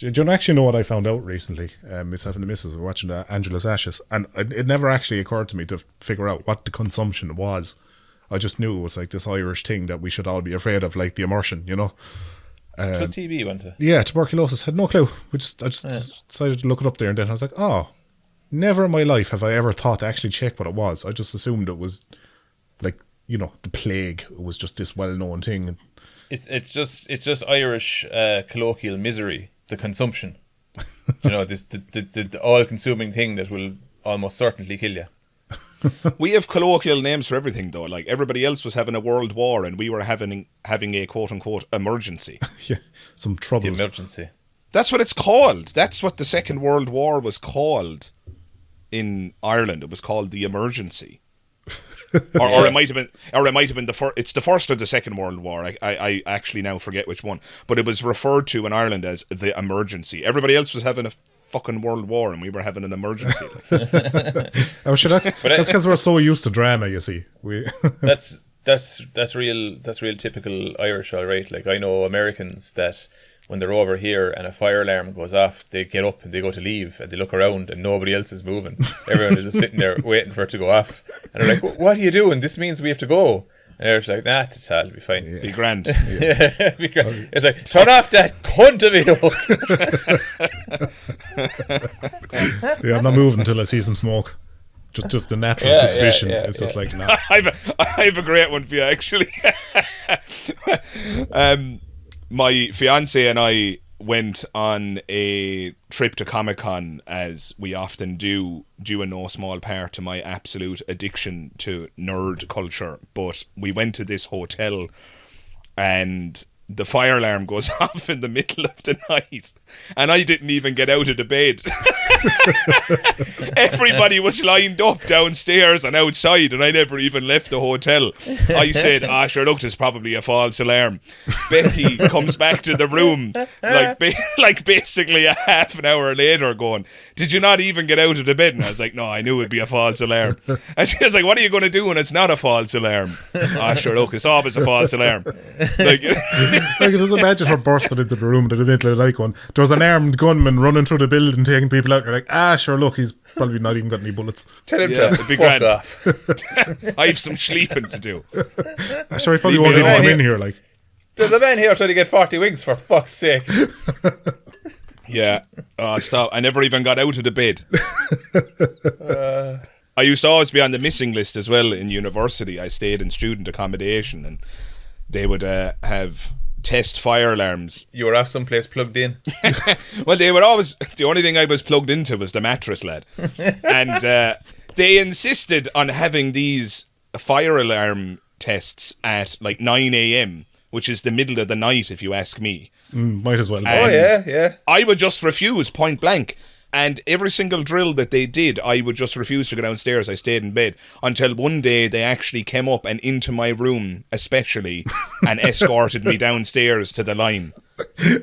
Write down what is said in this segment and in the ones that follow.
Do you actually know what I found out recently? Myself and the missus were watching Angela's Ashes, and it never actually occurred to me to figure out what the consumption was. I just knew it was like this Irish thing that we should all be afraid of, like the immersion, you know. So TB went to? Yeah, tuberculosis. Had no clue. I just decided to look it up there, and then I was like, oh, never in my life have I ever thought to actually check what it was. I just assumed it was like, you know, the plague. It was just this well-known thing. It's just Irish colloquial misery. The consumption, you know, this the all-consuming thing that will almost certainly kill you. We have colloquial names for everything, though. Like everybody else was having a world war, and we were having a quote-unquote emergency. Yeah, some troubles. The emergency. That's what it's called. That's what the Second World War was called in Ireland. It was called the emergency. Or it might have been the first. It's the first or the Second World War. I actually now forget which one, but it was referred to in Ireland as the emergency. Everybody else was having a fucking world war, and we were having an emergency. Oh, sure, that's because we're so used to drama. You see, that's real typical Irish, all right. Like I know Americans that when they're over here and a fire alarm goes off, they get up and they go to leave and they look around and nobody else is moving. Everyone is just sitting there waiting for it to go off. And they're like, what are you doing? This means we have to go. And they're just like, nah, it'll be fine. Yeah. Be grand. Yeah. Be grand. It's like, turn off that cunt of a Yeah, I'm not moving until I see some smoke. Just the natural suspicion. It's just like, nah. I have a great one for you, actually. My fiance and I went on a trip to Comic-Con, as we often do, due in no small part to my absolute addiction to nerd culture. But we went to this hotel, and the fire alarm goes off in the middle of the night, and I didn't even get out of the bed. Everybody was lined up downstairs and outside, and I never even left the hotel. I said, sure, look, there's probably a false alarm. Becky comes back to the room like basically a half an hour later going, did you not even get out of the bed? And I was like, no, I knew it'd be a false alarm. And she was like, what are you going to do when it's not a false alarm? Sure, look, it's always a false alarm. Like, I can just imagine her bursting into the room in the middle of the night going, there was an armed gunman running through the building taking people out. You're like, sure, look, he's probably not even got any bullets. Tell him to be fuck grand. off. I have some sleeping to do. Sure, he probably won't even come in here. Like, there's a man here trying to get 40 wings, for fuck's sake. Yeah. Stop. I never even got out of the bed. I used to always be on the missing list as well in university. I stayed in student accommodation, and they would have test fire alarms. You were off someplace plugged in? Well, they would always... The only thing I was plugged into was the mattress, lad. And they insisted on having these fire alarm tests at like 9 a.m, which is the middle of the night, if you ask me. Might as well. And yeah. I would just refuse, point blank. And every single drill that they did, I would just refuse to go downstairs. I stayed in bed until one day they actually came up and into my room, especially, and escorted me downstairs to the line.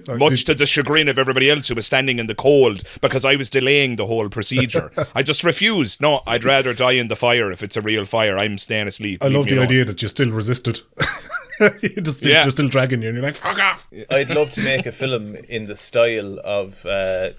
Much to the chagrin of everybody else who was standing in the cold, because I was delaying the whole procedure. I just refused. No, I'd rather die in the fire if it's a real fire. I'm staying asleep. I love the idea that you still resisted. You're still dragging you, and you're like, fuck off. I'd love to make a film in the style of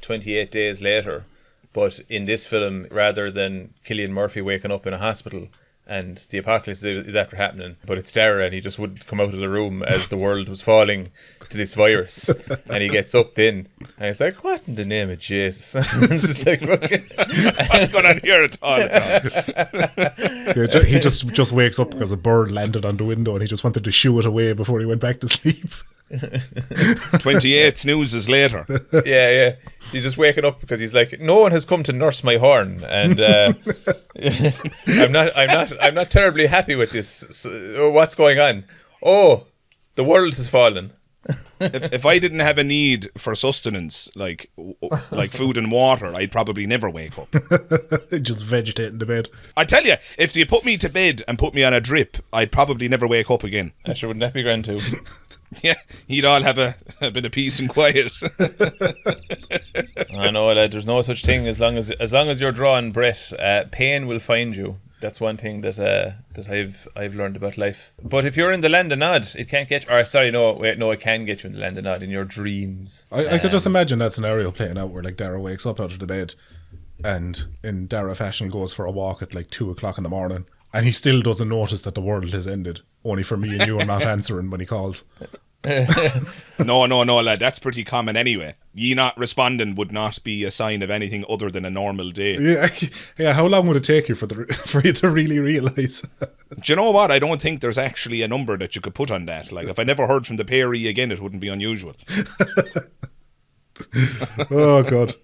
28 Days Later, but in this film, rather than Cillian Murphy waking up in a hospital and the apocalypse is after happening, but it's Dara and he just wouldn't come out of the room as the world was falling to this virus, and he gets up then and he's like, what in the name of Jesus? It's just like, what's going on here at all? Yeah, he just wakes up because a bird landed on the window and he just wanted to shoo it away before he went back to sleep. 28 snoozes later. Yeah. He's just waking up because he's like, no one has come to nurse my horn, and I'm not terribly happy with this. So, what's going on? Oh, the world has fallen. If I didn't have a need for sustenance, like food and water, I'd probably never wake up. Just vegetate in the bed. I tell you, if you put me to bed and put me on a drip, I'd probably never wake up again. Sure, wouldn't that be grand too? Yeah, you'd all have a bit of peace and quiet. I know, lad. There's no such thing as long as you're drawing breath. Pain will find you. That's one thing that I've learned about life. But if you're in the land of Nod, it can't get you. Or sorry, no, it can get you in the land of Nod in your dreams. I could just imagine that scenario playing out where like Dara wakes up out of the bed, and in Dara fashion goes for a walk at like 2:00 in the morning, and he still doesn't notice that the world has ended. Only for me and you are not answering when he calls. No, lad, that's pretty common anyway. Ye not responding would not be a sign of anything other than a normal day. Yeah. How long would it take you for you to really realise? Do you know what? I don't think there's actually a number that you could put on that. Like, if I never heard from the Perry again, it wouldn't be unusual. Oh, God.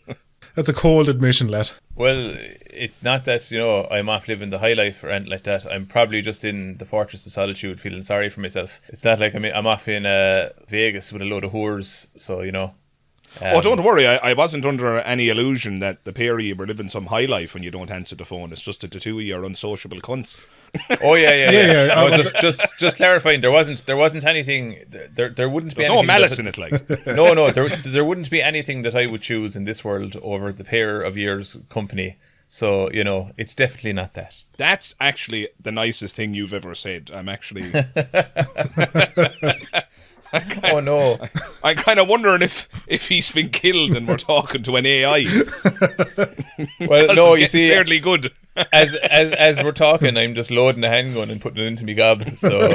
That's a cold admission, lad. Well, it's not that, I'm off living the high life or anything like that. I'm probably just in the Fortress of Solitude feeling sorry for myself. It's not like I'm off in Vegas with a load of whores, so, don't worry, I wasn't under any illusion that the pair of you were living some high life when you don't answer the phone. It's just that the two of you are unsociable cunts. Oh yeah. No, just clarifying, there wasn't anything. There wouldn't be. There's no malice in it, like. No, there wouldn't be anything that I would choose in this world over the pair of years' company. So it's definitely not that. That's actually the nicest thing you've ever said. I'm actually. Oh no! I'm kind of wondering if he's been killed and we're talking to an AI. Well, no, you see, fairly good. As we're talking, I'm just loading the handgun and putting it into me gob. So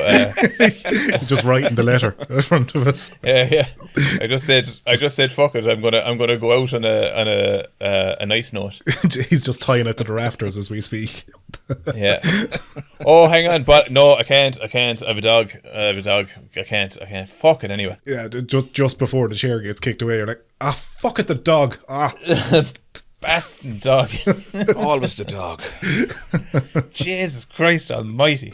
just writing the letter in front of us. Yeah. I just said, fuck it. I'm gonna go out on a nice note. He's just tying it to the rafters as we speak. Yeah. Oh, hang on, but no, I can't. I have a dog. I can't. Fuck it anyway. Yeah, just before the chair gets kicked away, you're like, fuck it, the dog. Bastard dog. Always the dog. Jesus Christ almighty.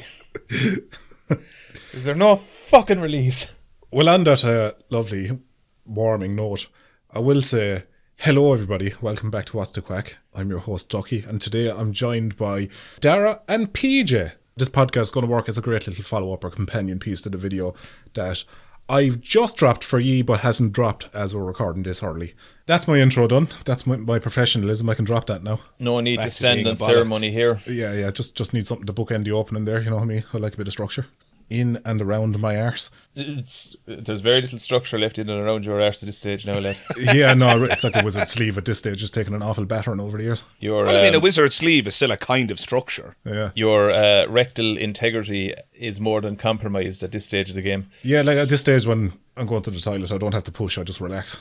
Is there no fucking release? Well, on that lovely warming note, I will say hello everybody, welcome back to What's the Quack. I'm your host Ducky, and today I'm joined by Dara and PJ. This podcast is going to work as a great little follow-up or companion piece to the video that I've just dropped for ye, but hasn't dropped as we're recording this early. That's my intro done. That's my professionalism. I can drop that now. No need to stand on ceremony here. Yeah. Just need something to bookend the opening there. You know what I mean? I like a bit of structure. In and around my arse. There's very little structure left in and around your arse at this stage now, lad. Yeah, no, it's like a wizard sleeve at this stage, just taking an awful battering over the years. A wizard sleeve is still a kind of structure. Yeah. Your rectal integrity is more than compromised at this stage of the game. Yeah, like at this stage when I'm going to the toilet, I don't have to push, I just relax.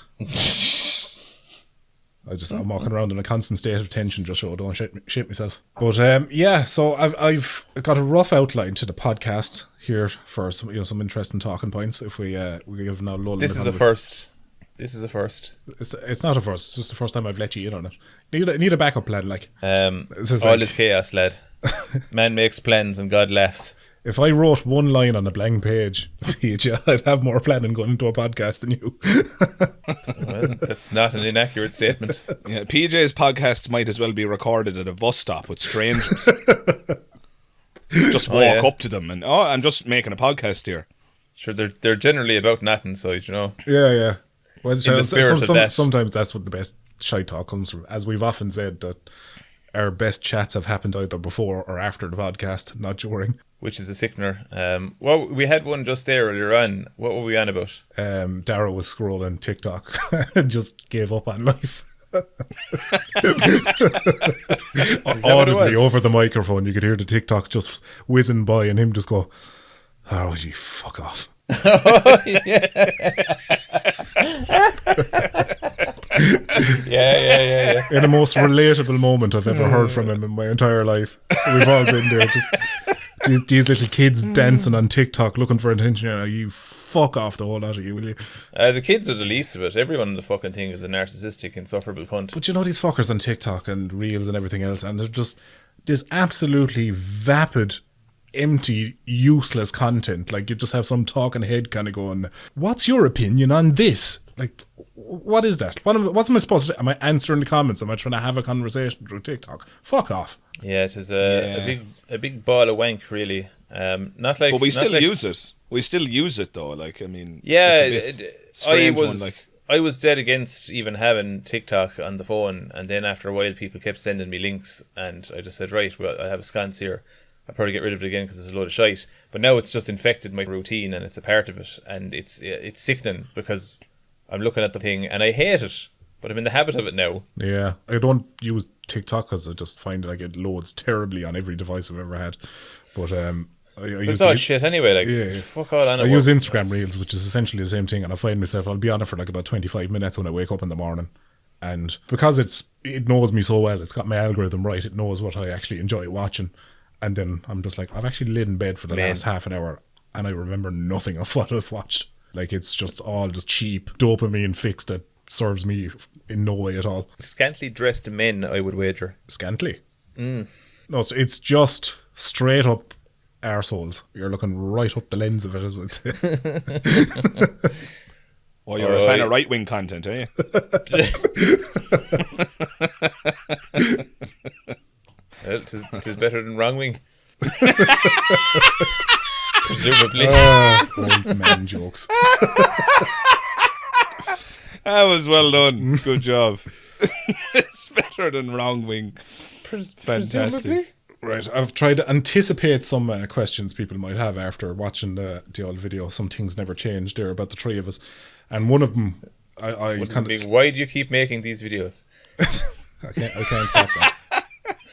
I'm walking around in a constant state of tension just so I don't shit myself. But so I've got a rough outline to the podcast here for some interesting talking points. If we have now lull. This is a first. It's not a first. It's just the first time I've let you in on it. Need a backup plan, like. All is chaos, lad. Man makes plans and God laughs. If I wrote one line on a blank page, I'd have more planning going into a podcast than you. Well, that's not an inaccurate statement. Yeah, PJ's podcast might as well be recorded at a bus stop with strangers. Just walk up to them and, I'm just making a podcast here. Sure, they're generally about nothing, so Yeah. Well, that. Sometimes that's what the best shite talk comes from. As we've often said, that our best chats have happened either before or after the podcast, not during. Which is a sickener. Well, we had one just there earlier on. What were we on about? Dara was scrolling TikTok and just gave up on life. Audibly over the microphone, you could hear the TikToks just whizzing by and him just go, "Oh, you fuck off." Yeah. In the most relatable moment I've ever heard from him in my entire life. We've all been there. Just these little kids dancing on TikTok looking for attention. You fuck off, the whole lot of you, will you? The kids are the least of it. Everyone in the fucking thing is a narcissistic, insufferable cunt. But these fuckers on TikTok and Reels and everything else, and they're just this absolutely vapid, empty, useless content. Like, you just have some talking head kind of going, "What's your opinion on this?" Like, what is that? What am I supposed to do? Am I answering the comments? Am I trying to have a conversation through TikTok? Fuck off. Yeah, it is a big ball of wank, really. Not like, but we still use it. We still use it though. Like, I mean, yeah, it's a bit strange one. Like, I was dead against even having TikTok on the phone, and then after a while people kept sending me links, and I just said, right, well, I have a sconce here. I'll probably get rid of it again because it's a load of shite. But now it's just infected my routine, and it's a part of it, and it's sickening because I'm looking at the thing and I hate it, but I'm in the habit of it now. Yeah, I don't use TikTok because I just find that I get loads terribly on every device I've ever had. But but it's all shit anyway. Like, fuck all on it. I use Instagram Reels, which is essentially the same thing, and I find myself, I'll be on it for like about 25 minutes when I wake up in the morning. And because it knows me so well, it's got my algorithm right, it knows what I actually enjoy watching. And then I'm just like, I've actually laid in bed for the last half an hour and I remember nothing of what I've watched. Like, it's just all just cheap dopamine fix that serves me in no way at all. Scantily dressed men, I would wager. Scantily? No, it's just straight up arseholes. You're looking right up the lens of it, as well. Oh, you're a fan of right-wing content, are you? Well, tis better than wrong wing. Presumably. Old man jokes. That was well done. Good job. It's better than wrong wing. Fantastic. Right, I've tried to anticipate some questions people might have after watching the old video. Some things never changed there about the three of us. And one of them, I kind of... Why do you keep making these videos? I can't stop that.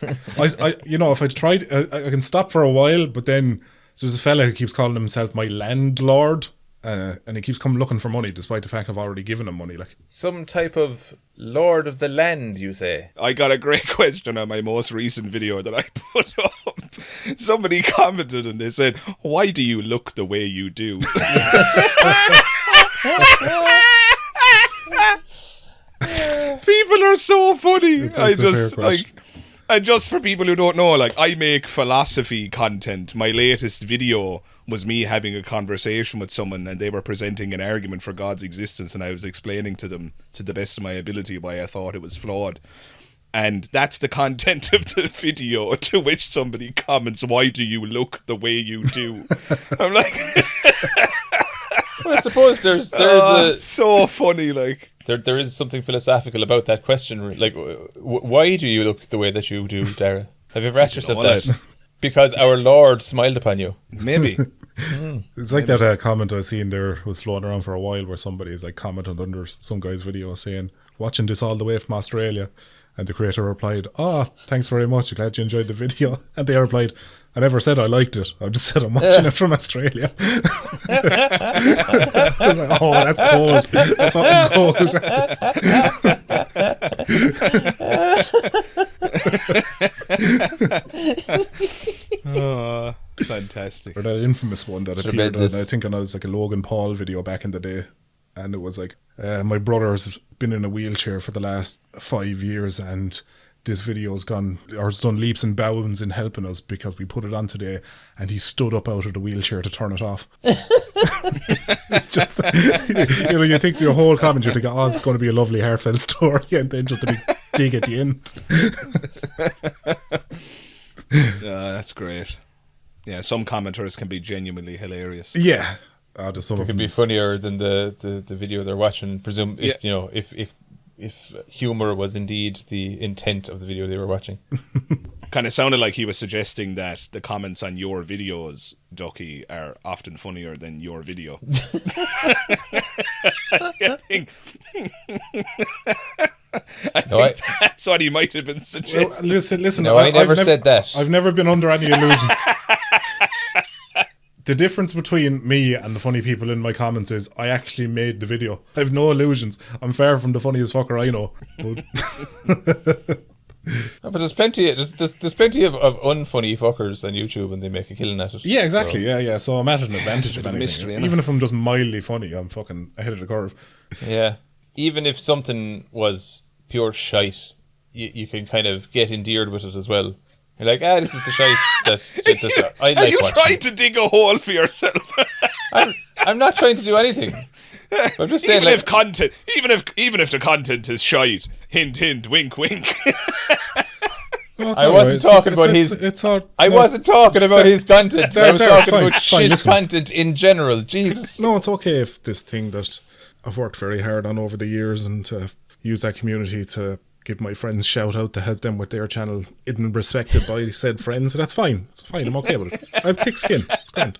If I tried, I can stop for a while, but then there's a fella who keeps calling himself my landlord, and he keeps coming looking for money, despite the fact I've already given him money. Like, some type of lord of the land, you say? I got a great question on my most recent video that I put up. Somebody commented and they said, "Why do you look the way you do?" People are so funny. And just for people who don't know, like, I make philosophy content. My latest video was me having a conversation with someone and they were presenting an argument for God's existence, and I was explaining to them to the best of my ability why I thought it was flawed. And that's the content of the video, to which somebody comments, "Why do you look the way you do?" I'm like... Well, I suppose there's so funny, like... There is something philosophical about that question. Like, why do you look the way that you do, Dara? Have you ever asked yourself that? Because our Lord smiled upon you. Maybe. It's like that comment I seen there was floating around for a while where somebody is like commenting under some guy's video saying, "Watching this all the way from Australia." And the creator replied, "Oh, thanks very much. Glad you enjoyed the video." And they replied, "I never said I liked it. I just said I'm watching it from Australia." I was like, "Oh, that's cold. That's fucking cold." Oh, fantastic. Or that infamous one that appeared on, I think, on was like a Logan Paul video back in the day. And it was like, my brother's been in a wheelchair for the last 5 years, and this video's gone, or it's done leaps and bounds in helping us because we put it on today, and he stood up out of the wheelchair to turn it off. It's just, you think the whole comment, you think, oh, it's going to be a lovely heartfelt story, and then just a big dig at the end. That's great. Yeah, some commenters can be genuinely hilarious. Yeah. It could be funnier than the video they're watching. Presume if humor was indeed the intent of the video they were watching. Kind of sounded like he was suggesting that the comments on your videos, Ducky, are often funnier than your video. I think that's what he might have been suggesting. Well, listen. No, I never said that. I've never been under any illusions. The difference between me and the funny people in my comments is I actually made the video. I have no illusions. I'm far from the funniest fucker I know. But there's plenty of unfunny fuckers on YouTube and they make a killing at it. Yeah, exactly. So. Yeah. So I'm at an advantage of anything. Even if I'm just mildly funny, I'm fucking ahead of the curve. Yeah. Even if something was pure shite, you can kind of get endeared with it as well. You're like, this is the shite that I like watching. Are you trying to dig a hole for yourself? I'm not trying to do anything. I'm just saying, even if the content is shite, hint, hint, wink, wink. I wasn't talking about his content. I was talking about shit content in general. Jesus. No, it's okay if this thing that I've worked very hard on over the years, and to use that community to give my friends shout out to help them with their channel, isn't respected by said friends. That's fine. It's fine. I'm okay with it. I have thick skin. It's grand.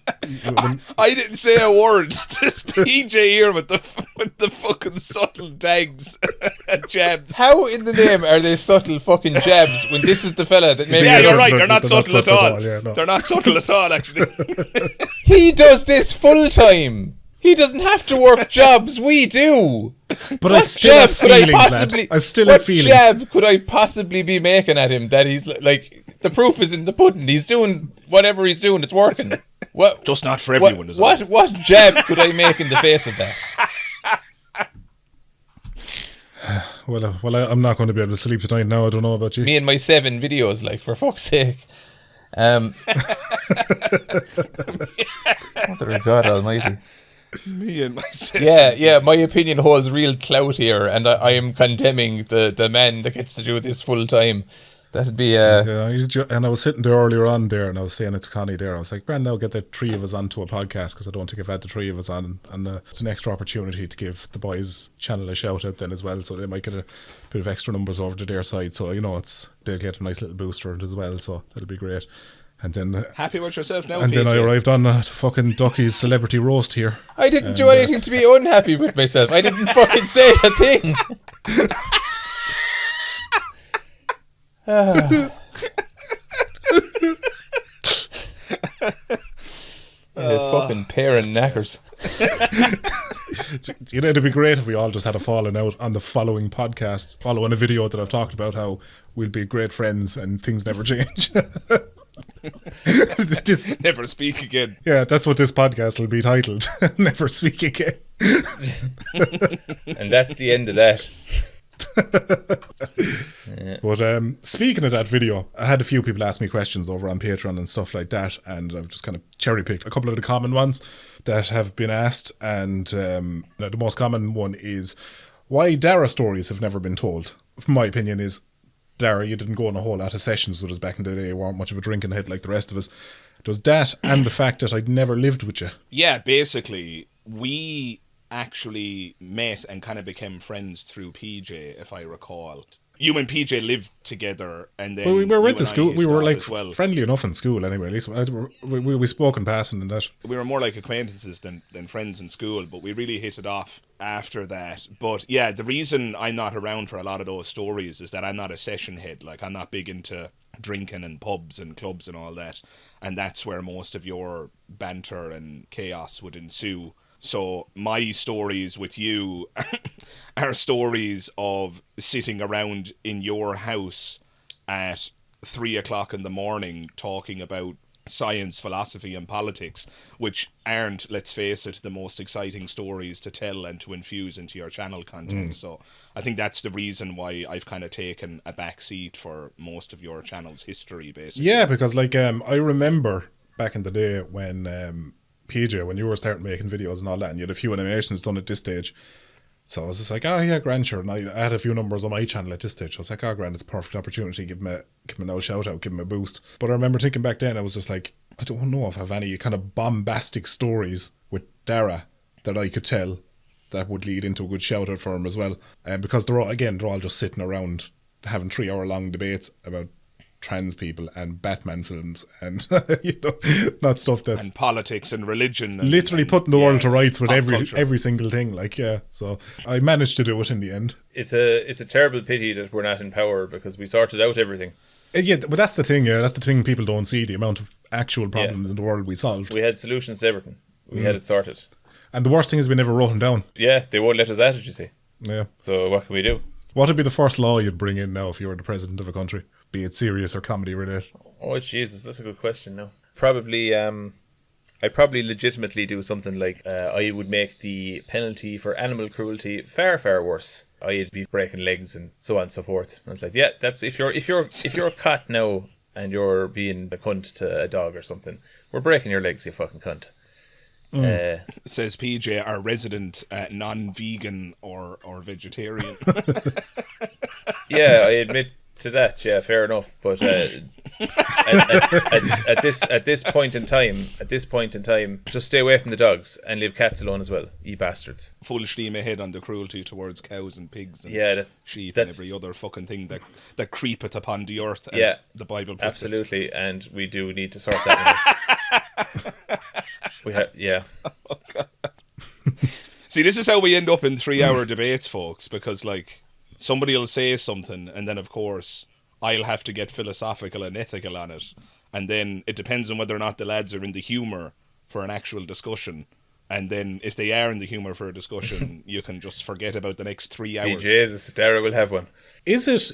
I didn't say a word. Just PJ here with the fucking subtle tags and jabs. How in the name are they subtle fucking jabs when this is the fella that made? Yeah, it you're up? right. They're not subtle at all. Yeah, no. They're not subtle at all, actually. He does this full time. He doesn't have to work jobs. We do. But I still have feelings, lad. I still have feelings. What jab could I possibly be making at him that he's like, the proof is in the pudding. He's doing whatever he's doing. It's working. What? Just not for everyone. What jab could I make in the face of that? Well, I'm not going to be able to sleep tonight now. I don't know about you. Me and my 7 videos, like, for fuck's sake. Mother of God Almighty. Me and myself. Yeah, my opinion holds real clout here, and I am condemning the man that gets to do this full time. That'd be and I was sitting there earlier on there, and I was saying it to Connie there. I was like, "Brand, now get the 3 of us onto a podcast, because I don't think I've had the 3 of us on, and it's an extra opportunity to give the boys' channel a shout out then as well, so they might get a bit of extra numbers over to their side. So they'll get a nice little boost for it as well. So that'll be great." And then happy with yourself now, and PJ. then I arrived on fucking Ducky's celebrity roast here. I didn't do anything to be unhappy with myself. I didn't fucking say a thing. Fucking pair of knackers. It'd be great if we all just had a falling out on the following podcast, following a video that I've talked about how we'll be great friends and things never change. Never speak again. Yeah, that's what this podcast will be titled. Never speak again. And that's the end of that. But speaking of that video, I had a few people ask me questions over on Patreon and stuff like that, and I've just kind of cherry picked a couple of the common ones that have been asked. And the most common one is why Dara stories have never been told. My opinion is, Dara, you didn't go on a whole lot of sessions with us back in the day. You weren't much of a drinking head like the rest of us. Does that and the fact that I'd never lived with you? Yeah, basically, we actually met and kind of became friends through PJ, if I recall. You and PJ lived together, and then we went to school. We were like friendly enough in school anyway. At least we spoke in passing and that. We were more like acquaintances than friends in school, but we really hit it off after that. But yeah, the reason I'm not around for a lot of those stories is that I'm not a session head. Like, I'm not big into drinking and pubs and clubs and all that, and that's where most of your banter and chaos would ensue. So my stories with you are stories of sitting around in your house at 3 o'clock in the morning talking about science, philosophy and politics, which aren't, let's face it, the most exciting stories to tell and to infuse into your channel content. So I think that's the reason why I've kind of taken a back seat for most of your channel's history, basically. Yeah, because like I remember back in the day when PJ, when you were starting making videos and all that, and you had a few animations done at this stage. So I was just like, oh yeah, grand, sure. And I had a few numbers on my channel at this stage. I was like, oh grand, it's a perfect opportunity. Give him an old shout out, give him a boost. But I remember thinking back then, I was just like, I don't know if I have any kind of bombastic stories with Dara that I could tell that would lead into a good shout out for him as well. Because they're all just sitting around having 3-hour long debates about trans people and Batman films and not stuff that's and politics and religion and, literally putting the world to rights with culture. every single thing, like, yeah. So I managed to do it in the end. It's a terrible pity that we're not in power, because we sorted out everything. Yeah, but that's the thing. Yeah, that's the thing people don't see, the amount of actual problems in the world we solved. We had solutions to everything. We had it sorted. And the worst thing is we never wrote them down. Yeah, they won't let us at it, you see. Yeah. So what can we do? What would be the first law you'd bring in now if you were the president of a country, be it serious or comedy related? Oh Jesus, that's a good question. Now, probably, I'd probably legitimately do something like I would make the penalty for animal cruelty far, far worse. I'd be breaking legs and so on and so forth. And it's like, yeah, that's if you're caught now and you're being a cunt to a dog or something, we're breaking your legs, you fucking cunt. Says PJ, our resident non-vegan or vegetarian. Yeah, I admit to that. Yeah, fair enough. But At this point in time, just stay away from the dogs and leave cats alone as well, you bastards. Full steam ahead on the cruelty towards cows and pigs and sheep and every other fucking thing that creepeth upon the earth, as the Bible puts absolutely it. And we do need to sort that one out. Oh, God. See, this is how we end up in 3-hour debates, folks, because like somebody will say something and then of course I'll have to get philosophical and ethical on it, and then it depends on whether or not the lads are in the humour for an actual discussion, and then if they are in the humour for a discussion you can just forget about the next 3 hours. Jesus, Dara will have one. Is it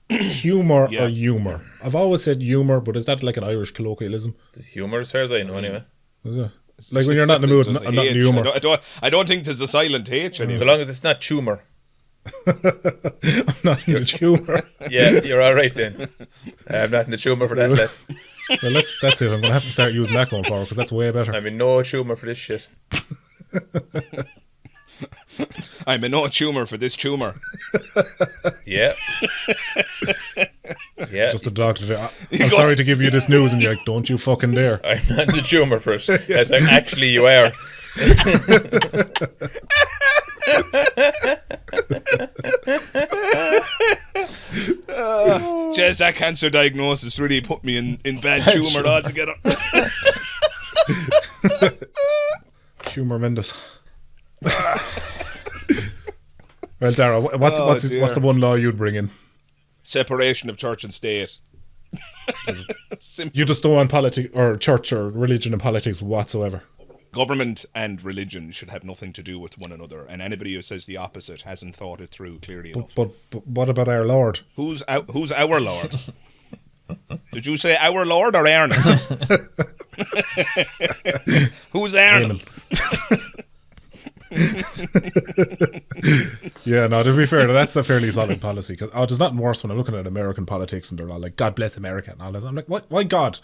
humour or humour? I've always said humour, but is that like an Irish colloquialism? It's humour as far as I know anyway. Is it? Like when you're not in the mood, I'm not in the humour. I don't think there's a silent H anymore. So long as it's not tumour. I'm not in the tumour. Yeah, you're alright then. I'm not in the tumour for that, lad. Well, that's it. I'm going to have to start using that going forward because that's way better. I'm in no tumour for this shit. I'm in no tumour for this tumour. Yeah. Yeah. Just a doctor. I'm sorry to give you this news, and you're like, don't you fucking dare. I'm not in the tumour for it. It's like, actually, you are. Just that cancer diagnosis really put me in bad tumour altogether. Tumour Mendes. Well, Dara, what's the one law you'd bring in? Separation of church and state. You just don't want politics or church or religion and politics whatsoever. Government and religion should have nothing to do with one another, and anybody who says the opposite hasn't thought it through clearly enough. But what about our Lord? Who's our Lord? Did you say our Lord or Arnold? Who's Arnold? Yeah, no, to be fair, that's a fairly solid policy. Because there's nothing worse when I'm looking at American politics and they're all like, God bless America and all that. I'm like, what? Why God?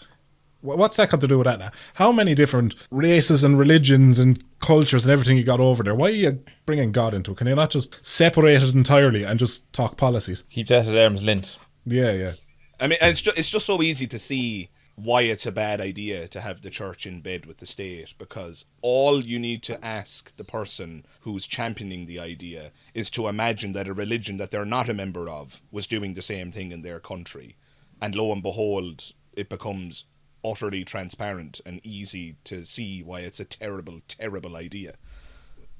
What's that got to do with that now? How many different races and religions and cultures and everything you got over there? Why are you bringing God into it? Can you not just separate it entirely and just talk policies? Keep that at arm's length. Yeah. I mean, it's just so easy to see why it's a bad idea to have the church in bed with the state, because all you need to ask the person who's championing the idea is to imagine that a religion that they're not a member of was doing the same thing in their country. And lo and behold, it becomes utterly transparent and easy to see why it's a terrible, terrible idea.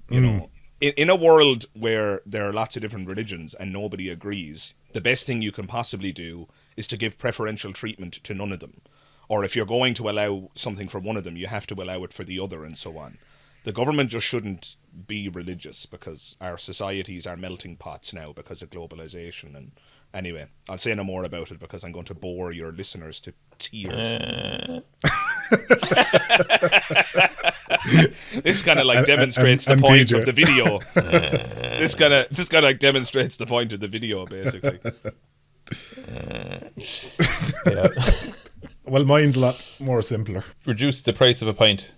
You know, in a world where there are lots of different religions and nobody agrees, the best thing you can possibly do is to give preferential treatment to none of them. Or if you're going to allow something for one of them, you have to allow it for the other, and so on. The government just shouldn't be religious, because our societies are melting pots now because of globalization. And anyway, I'll say no more about it because I'm going to bore your listeners to tears. This kind of like demonstrates the point of the video. This kind of like demonstrates the point of the video, basically. Yeah. Well, mine's a lot more simpler. Reduce the price of a pint.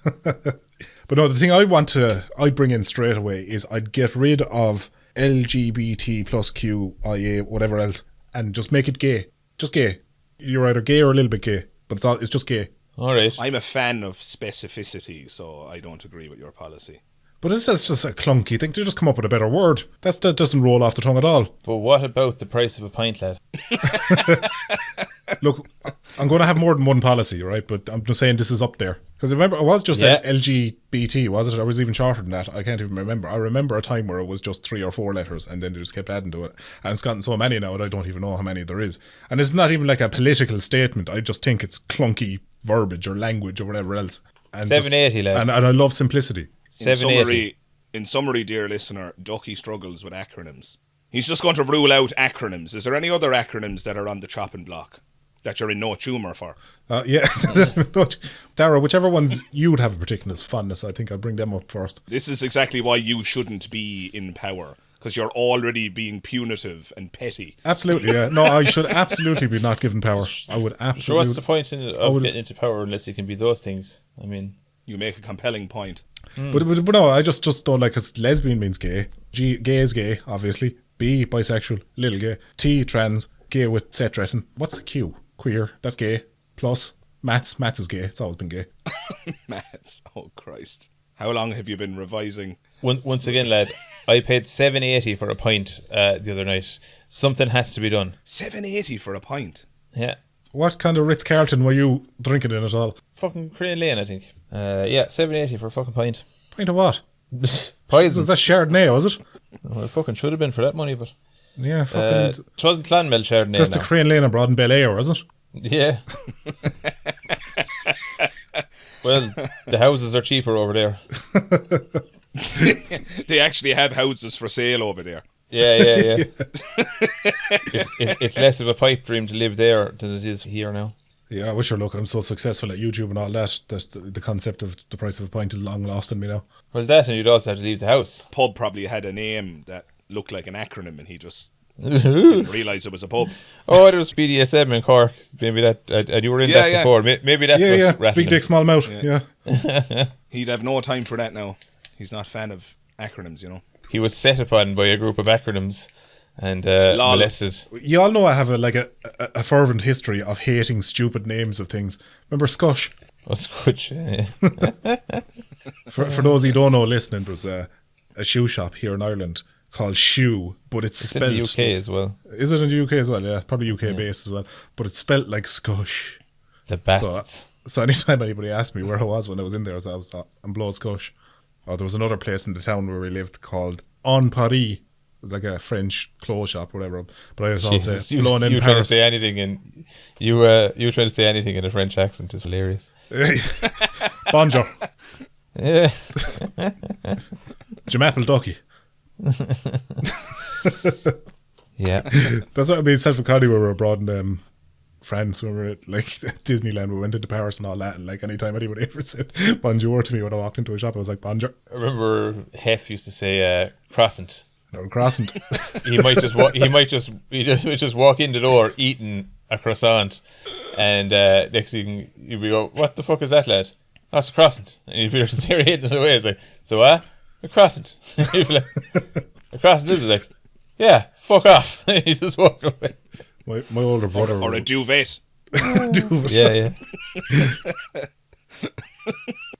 But no, the thing I'd bring in straight away is I'd get rid of LGBT plus QIA, whatever else, and just make it gay. Just gay. You're either gay or a little bit gay, but it's just gay. All right. I'm a fan of specificity, so I don't agree with your policy. But it's just a clunky thing. They just come up with a better word. That doesn't roll off the tongue at all. But what about the price of a pint, lad? Look, I'm going to have more than one policy, right? But I'm just saying this is up there. Because remember, it was just LGBT, was it? Or was it even shorter than that? I can't even remember. I remember a time where it was just 3 or 4 letters and then they just kept adding to it. And it's gotten so many now that I don't even know how many there is. And it's not even like a political statement. I just think it's clunky verbiage or language or whatever else. And 780, lad. And I love simplicity. In summary, dear listener, Ducky struggles with acronyms. He's just going to rule out acronyms. Is there any other acronyms that are on the chopping block that you're in no tumour for? Yeah. Dara, whichever ones you would have a particular fondness, I think I'll bring them up first. This is exactly why you shouldn't be in power, because you're already being punitive and petty. Absolutely, yeah. No, I should absolutely be not given power. I would absolutely... So what's the point of getting into power unless you can be those things? I mean... You make a compelling point. But no, I just don't like, because lesbian means gay. Gay is gay, obviously. B, bisexual, little gay. T, trans, gay with set dressing. What's the Q? queer, that's gay. Plus, maths is gay. It's always been gay. Maths. Oh, Christ. How long have you been revising? Once again, lad, I paid $7.80 for a pint the other night. Something has to be done. $7.80 for a pint? Yeah. What kind of Ritz-Carlton were you drinking in at all? Fucking Crane Lane, I think. Yeah, $7.80 for a fucking pint. Pint of what? Poison. Was that Chardonnay, was it? Well, it fucking should have been for that money, but... Yeah, fucking... it wasn't Clonmel Chardonnay. That's the Crane Lane abroad in Bel Air, is it? Yeah. Well, the houses are cheaper over there. They actually have houses for sale over there. Yeah. It's less of a pipe dream to live there than it is here now. Yeah, I wish look, I'm so successful at YouTube and all that. That's the concept of the price of a pint is long lost in me now. Well, that, and you'd also have to leave the house. Pub probably had a name that looked like an acronym and he just didn't realise it was a pub. Oh, there was BDSM in Cork. Maybe that, you were in that before. Maybe that's what's rattling. Big dick, small mouth. Yeah. He'd have no time for that now. He's not a fan of acronyms, you know. He was set upon by a group of acronyms and molested. You all know I have a fervent history of hating stupid names of things. Remember Scush? Oh, Scotch. Yeah. For those who don't know listening, there's a shoe shop here in Ireland called Shoe, but it's spelled in the UK as well. Is it in the UK as well? Yeah, probably UK based as well. But it's spelled like Scush. The bastards. So anytime anybody asked me where I was when I was in there, I was on Blow Scush. Or there was another place in the town where we lived called En Paris. It was like a French clothes shop, whatever. But I was also say Blown in you Paris. Trying to say anything in you trying to say anything in a French accent is hilarious. Bonjour. Yeah. Je m'appelle Ducky. Yeah. That's what I mean. Self and Connie, where we were abroad in France, when we were at like Disneyland, we went into Paris and all that, and like anytime anybody ever said bonjour to me when I walked into a shop, I was like, bonjour. I remember Hef used to say croissant. No, croissant. He might just walk in the door eating a croissant, and next thing you'd be go, what the fuck is that, lad? Oh, it's a croissant. And you'd be just staring it away. It's like, so what? A croissant. You'd be like, a croissant is it? Like, yeah, fuck off. You just walk away. My older brother, or a duvet. Duvet. Yeah.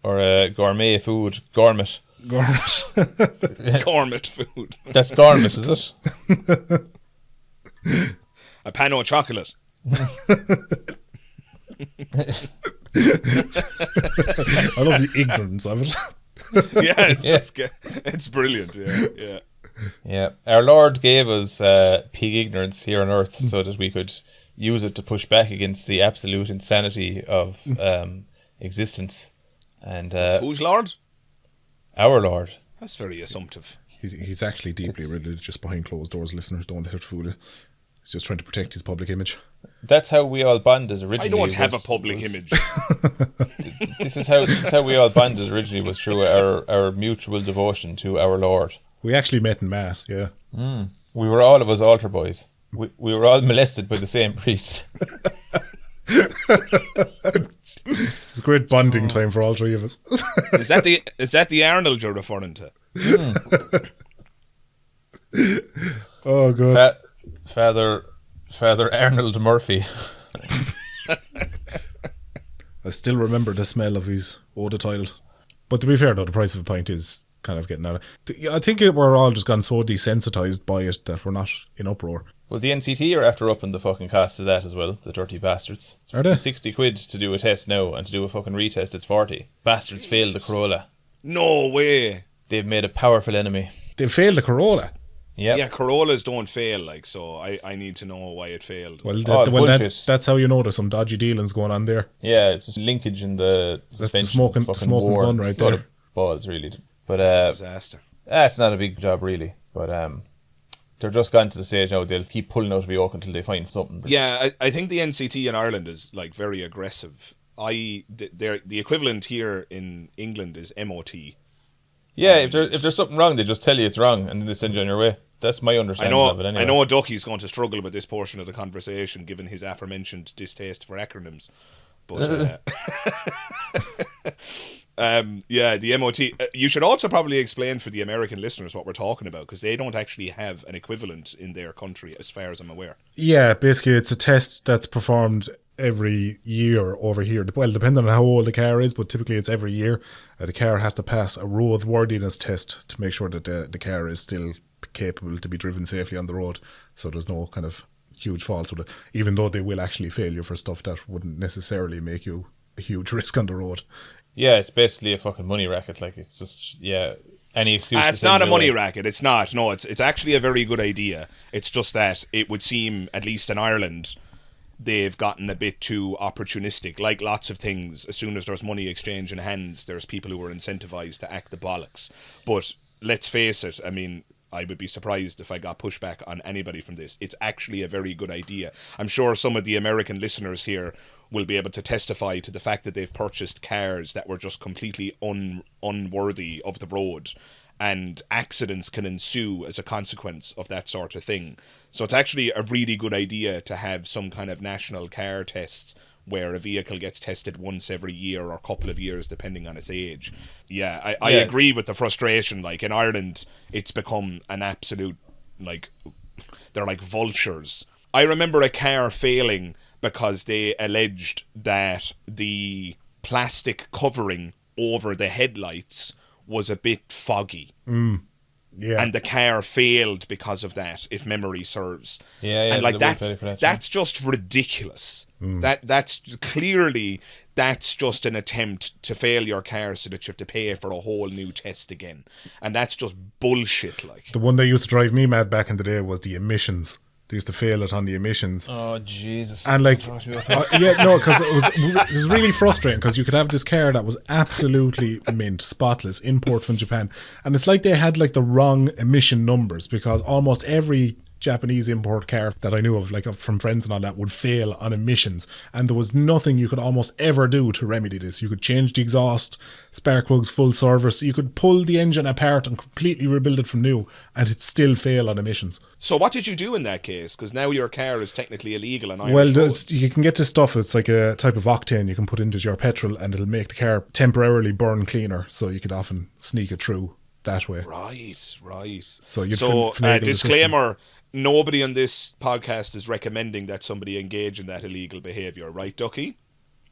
Or a gourmet food, gourmet. Gourmet food. That's gourmet, is it? A pan of chocolate. I love the ignorance of it. Yeah, it's brilliant. Yeah. Our Lord gave us pig ignorance here on earth so that we could use it to push back against the absolute insanity of existence. And who's Lord? Our Lord. That's very assumptive. He's actually deeply religious behind closed doors. Listeners, don't let it fool you. He's just trying to protect his public image. That's how we all bonded originally. I don't have a public image. This is how we all bonded originally, was through our mutual devotion to our Lord. We actually met in mass, yeah. We were all of us altar boys. We were all molested by the same priest. It's a great bonding time for all three of us. Is that the Arnold you're referring to? Oh god. Father Arnold Murphy. I still remember the smell of his eau de toilette. But to be fair though, the price of a pint is kind of getting out of... I think we're all just gone so desensitised by it that we're not in uproar. Well, the NCT are after upping the fucking cost of that as well, the dirty bastards. Are they? 60 quid to do a test now, and to do a fucking retest it's 40. Bastards failed the Corolla. No way. They've made a powerful enemy. They failed the Corolla? Yep. Yeah, Corollas don't fail, like, so I need to know why it failed. Well, that's how you know there's some dodgy dealings going on there. Yeah, it's just linkage in the suspension. That's the smoking gun right there. Balls, really. But that's a disaster. It's not a big job, really. But they're just gone to the stage now they'll keep pulling out of the oak until they find something. Yeah, I think the NCT in Ireland is like very aggressive. The equivalent here in England is MOT. Yeah, if there's something wrong, they just tell you it's wrong and then they send you on your way. That's my understanding of it anyway. I know Ducky's going to struggle with this portion of the conversation given his aforementioned distaste for acronyms. But Yeah, the MOT. You should also probably explain for the American listeners what we're talking about, because they don't actually have an equivalent in their country, as far as I'm aware. Yeah, basically it's a test that's performed every year over here. Well, depending on how old the car is, but typically it's every year. The car has to pass a roadworthiness test to make sure that the car is still capable to be driven safely on the road. So there's no kind of huge faults with it, even though they will actually fail you for stuff that wouldn't necessarily make you a huge risk on the road. Yeah, it's basically a fucking money racket. Like, it's just, any excuse. It's not a money racket. It's not. No, it's actually a very good idea. It's just that it would seem, at least in Ireland, they've gotten a bit too opportunistic. Like lots of things, as soon as there's money exchange in hands, there's people who are incentivized to act the bollocks. But let's face it, I mean, I would be surprised if I got pushback on anybody from this. It's actually a very good idea. I'm sure some of the American listeners here will be able to testify to the fact that they've purchased cars that were just completely unworthy of the road, and accidents can ensue as a consequence of that sort of thing. So it's actually a really good idea to have some kind of national car test where a vehicle gets tested once every year or a couple of years depending on its age. Yeah, I agree with the frustration. Like, in Ireland, it's become an absolute, like, they're like vultures. I remember a car failing because they alleged that the plastic covering over the headlights was a bit foggy. Yeah. And the car failed because of that, if memory serves. Yeah, and like that's just ridiculous. That's clearly just an attempt to fail your car so that you have to pay for a whole new test again. And that's just bullshit. Like, the one that used to drive me mad back in the day was the emissions. They used to fail it on the emissions. Oh, Jesus. And like, because it was really frustrating, because you could have this car that was absolutely mint, spotless, import from Japan. And it's like they had like the wrong emission numbers, because almost every Japanese import car that I knew of, like from friends and all that, would fail on emissions, and there was nothing you could almost ever do to remedy this. You could change the exhaust, spark plugs, full service, you could pull the engine apart and completely rebuild it from new, and it'd still fail on emissions. So what did you do in that case? Because now your car is technically illegal on Irish roads. You can get this stuff, it's like a type of octane you can put into your petrol, and it'll make the car temporarily burn cleaner, so you could often sneak it through that way. Right. So disclaimer, nobody on this podcast is recommending that somebody engage in that illegal behaviour, right, Ducky?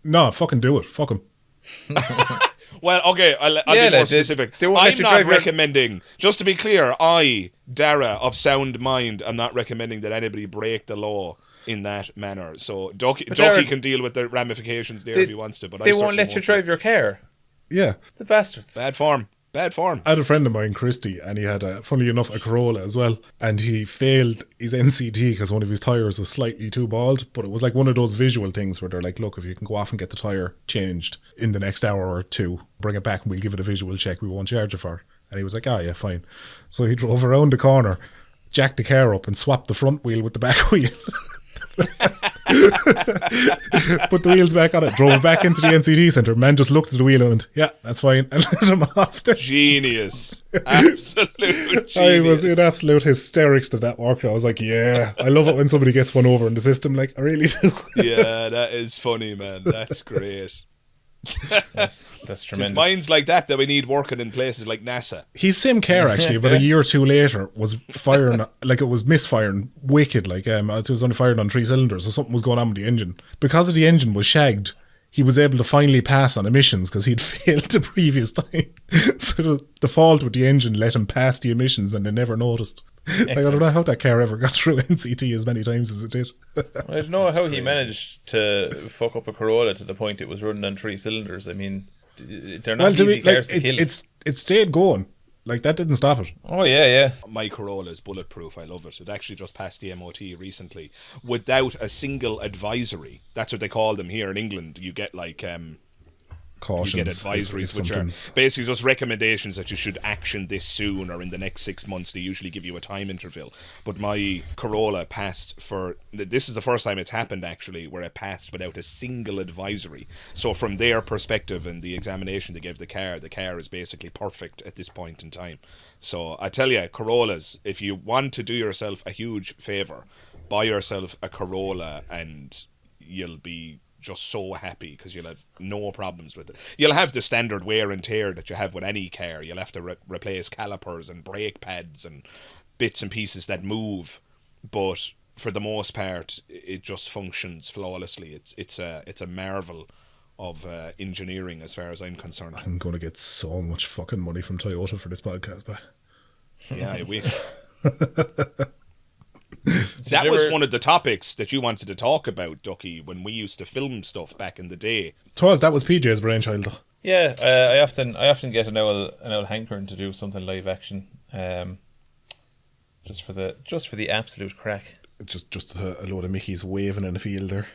No, fucking do it. Fuck 'em. Well, okay, I'll be more specific. I'm not recommending, just to be clear, I, Dara, of sound mind, am not recommending that anybody break the law in that manner. So Ducky can deal with the ramifications there if he wants to. But they won't let you drive your car. Yeah. The bastards. Bad form. I had a friend of mine, Christy, and he had, funnily enough, a Corolla as well. And he failed his NCT because one of his tyres was slightly too bald. But it was like one of those visual things where they're like, look, if you can go off and get the tyre changed in the next hour or two, bring it back and we'll give it a visual check. We won't charge you for it. And he was like, oh, yeah, fine. So he drove around the corner, jacked the car up and swapped the front wheel with the back wheel. Put the wheels back on it, drove back into the NCT centre. Man just looked at the wheel and went, yeah, that's fine, and let him off there. Genius. Absolute genius. I was in absolute hysterics to that work. I was like, yeah, I love it when somebody gets one over in the system. Like, I really do. Yeah, that is funny, man. That's great. That's tremendous. It's minds like that we need working in places like NASA. His same car, actually, but a year or two later, was firing, like it was misfiring wicked. Like, it was only firing on 3 cylinders, so something was going on with the engine. Because of the engine was shagged, he was able to finally pass on emissions because he'd failed the previous time. So the fault with the engine let him pass the emissions and they never noticed. Like, I don't know how that car ever got through NCT as many times as it did. I don't know how he managed to fuck up a Corolla to the point it was running on 3 cylinders. I mean, they're not easy cars to kill. It stayed going. Like, that didn't stop it. Oh, yeah. My Corolla is bulletproof. I love it. It actually just passed the MOT recently without a single advisory. That's what they call them here in England. You get like cautions. You get advisories, which are basically just recommendations that you should action this soon or in the next 6 months. They usually give you a time interval. But my Corolla passed this is the first time it's happened, actually, where it passed without a single advisory. So from their perspective and the examination they gave the car is basically perfect at this point in time. So I tell you, Corollas, if you want to do yourself a huge favour, buy yourself a Corolla and you'll be just so happy because you'll have no problems with it. You'll have the standard wear and tear that you have with any car. You'll have to replace calipers and brake pads and bits and pieces that move, but for the most part, it just functions flawlessly. It's a marvel of engineering as far as I'm concerned. I'm going to get so much fucking money from Toyota for this podcast, but yeah, I wish. That was one of the topics that you wanted to talk about, Ducky, when we used to film stuff back in the day. That was PJ's brainchild, though. Yeah, I often get an old hankering to do something live action, just for the absolute crack. Just a load of Mickeys waving in the field there.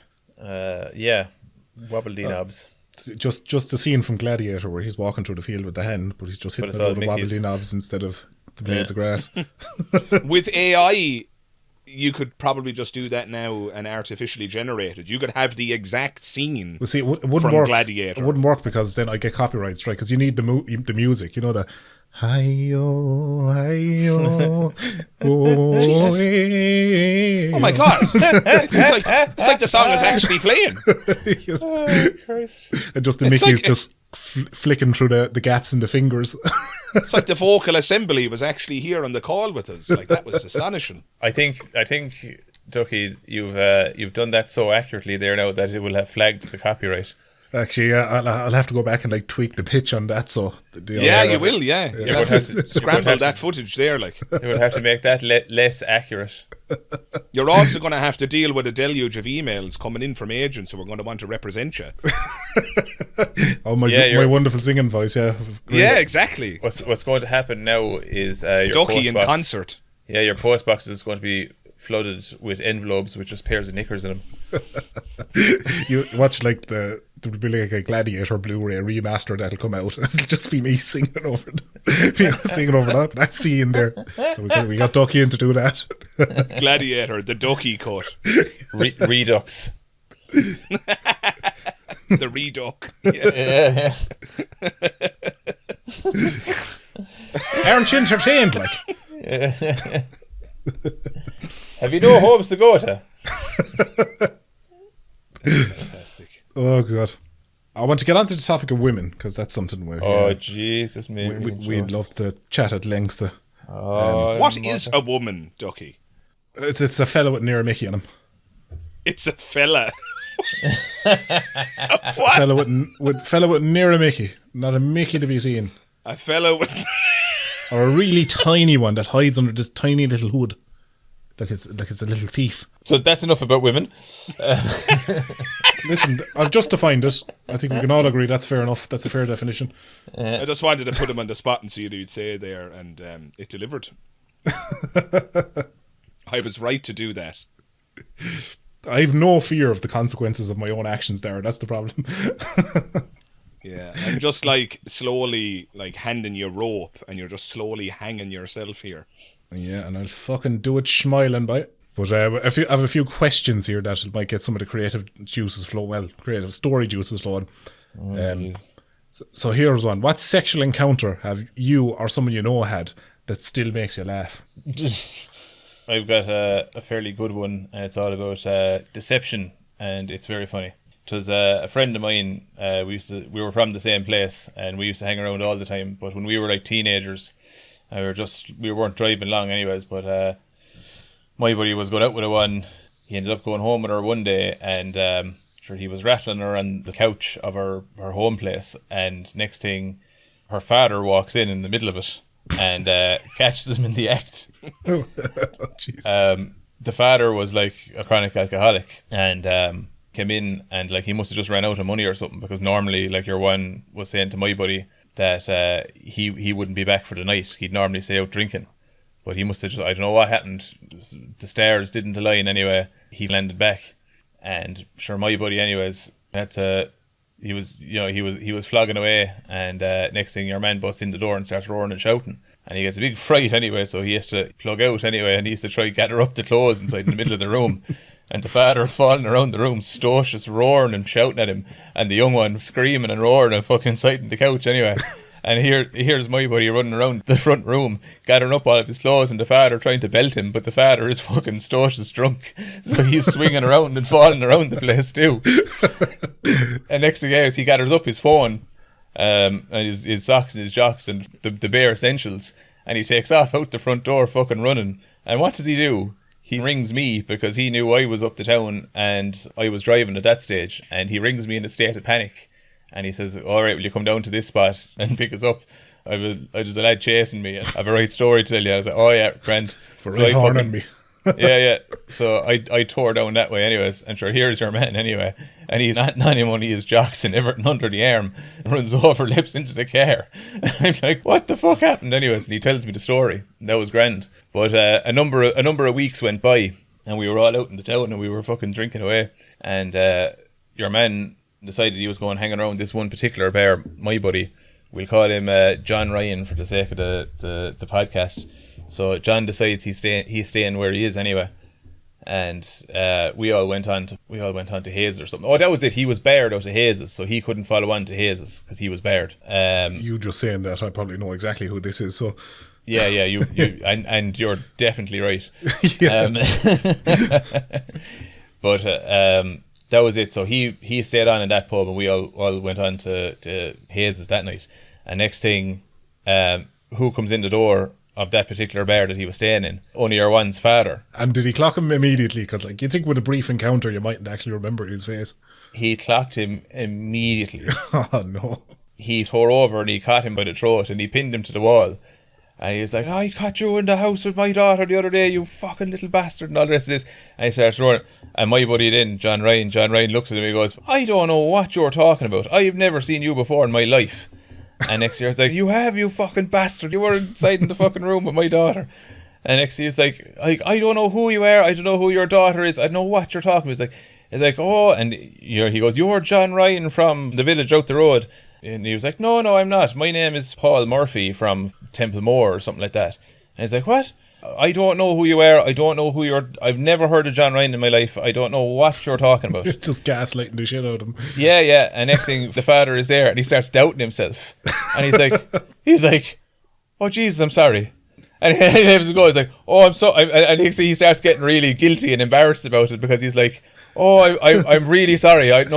Yeah, wobbledy knobs. Just the scene from Gladiator where he's walking through the field with the hand, but he's just hitting a load of wobbly knobs instead of the blades of grass. With AI, you could probably just do that now and artificially generated. You could have the exact scene it wouldn't from work. Gladiator. It wouldn't work because then I get copyright strike, because you need the music, you know, the hi-yo, hi-yo, oh, oh my god. It's like the song is actually playing. Oh, Christ. And just the Mickey's just flicking through the gaps in the fingers. It's like the vocal assembly was actually here on the call with us. Like, that was astonishing. I think, Ducky, you've done that so accurately there now that it will have flagged the copyright. Actually, yeah, I'll have to go back and like tweak the pitch on that. So you will. Yeah. You have to scramble that footage there. Like, you would have to make that less accurate. You're also going to have to deal with a deluge of emails coming in from agents who are going to want to represent you. Oh, my wonderful singing voice, yeah. Great. Yeah, exactly. What's going to happen now is your Ducky in postbox, concert. Yeah, your post box is going to be flooded with envelopes with just pairs of knickers in them. You watch like there'll be like a Gladiator Blu-ray remaster that'll come out. It'll just be me singing over that scene there. So we got Ducky in to do that. Gladiator, the Ducky cut. Redux. The Reduck. Yeah. Aren't you entertained, like? Yeah. Have you no homes to go to? Fantastic. Oh god, I want to get onto the topic of women because that's something where Jesus, we'd love to chat at length. What is a woman, Ducky? It's a fella with near a Mickey on him. It's a fella. What? Fella with near a Mickey, not a Mickey to be seen. A fella with, or a really tiny one that hides under this tiny little hood, like it's a little thief. So that's enough about women. Listen, I've just defined it. I think we can all agree that's fair enough. That's a fair definition. I just wanted to put him on the spot and see what he'd say there, and it delivered. I was right to do that. I have no fear of the consequences of my own actions, Dara. That's the problem. Yeah, I'm just like slowly like handing you rope, and you're just slowly hanging yourself here. Yeah, and I'll fucking do it smiling by it. But I have a few questions here that might get some of the creative juices flowing. Well, creative story juices flowing. So here's one. What sexual encounter have you or someone you know had that still makes you laugh? I've got a fairly good one. It's all about deception, and it's very funny. It was a friend of mine. We were from the same place, and we used to hang around all the time. But when we were like teenagers, we weren't driving long anyways. But my buddy was going out with one. He ended up going home with her one day, and he was rattling her on the couch of her home place. And next thing, her father walks in the middle of it and catches him in the act. Oh, the father was like a chronic alcoholic, and came in, and like he must have just ran out of money or something, because normally like your one was saying to my buddy that he wouldn't be back for the night. He'd normally stay out drinking, but he must have just, I don't know what happened, the stars didn't align anyway. He landed back, and sure, my buddy anyways had to, he was flogging away, and next thing your man busts in the door and starts roaring and shouting, and he gets a big fright anyway, so he has to plug out anyway, and he has to try gather up the clothes inside in the middle of the room. And the father falling around the room, stocious, roaring and shouting at him, and the young one screaming and roaring and fucking sighting the couch anyway. And here's my buddy running around the front room, gathering up all of his clothes, and the father trying to belt him, but the father is fucking stocious drunk. So he's swinging around and falling around the place too. And next thing is he gathers up his phone, and his socks and his jocks and the bare essentials, and he takes off out the front door fucking running. And what does he do? He rings me because he knew I was up to town and I was driving at that stage, and he rings me in a state of panic, and he says, all right, will you come down to this spot and pick us up? There's a lad chasing me, and I have a right story to tell you. I was like, oh yeah, grand. For right horn on me. yeah. So I tore down that way anyways, and sure, here's your man anyway. And he's not only his jocks and everything under the arm, and runs over, leaps into the car. I'm like, what the fuck happened anyways? And he tells me the story. That was grand. But a number of weeks went by, and we were all out in the town, and we were fucking drinking away. And your man decided he was going hanging around this one particular bar, my buddy. We'll call him John Ryan for the sake of the podcast. So John decides he's staying where he is anyway, and we all went on to Hayes or something. Oh, that was it. He was barred out of Hayes, so he couldn't follow on to Hayes because he was barred. You just saying that, I probably know exactly who this is. So yeah, you and you're definitely right. But that was it. So he stayed on in that pub, and we all went on to Hayes that night. And next thing, who comes in the door of that particular bar that he was staying in? Only your one's father. And did he clock him immediately? Because you think with a brief encounter you mightn't actually remember his face. He clocked him immediately. Oh no. He tore over and he caught him by the throat and he pinned him to the wall. And he was like, I caught you in the house with my daughter the other day, you fucking little bastard, and all the rest of this. And he starts roaring. And my buddy then, John Ryan looks at him and he goes, I don't know what you're talking about. I've never seen you before in my life. And next year it's like, you have, you fucking bastard. You were inside in the fucking room with my daughter. And next year it's like, I don't know who you are. I don't know who your daughter is. I don't know what you're talking about. It's like, oh, and he goes, you're John Ryan from the village out the road. And he was like, no, I'm not. My name is Paul Murphy from Templemore or something like that. And he's like, what? I don't know who you are. I don't know who you're... I've never heard of John Ryan in my life. I don't know what you're talking about. Just gaslighting the shit out of him. Yeah. And next thing, the father is there and he starts doubting himself. And he's like, oh, Jesus, I'm sorry. And he's like, oh, I'm so... And next thing he starts getting really guilty and embarrassed about it because he's like, oh, I'm really sorry. I'm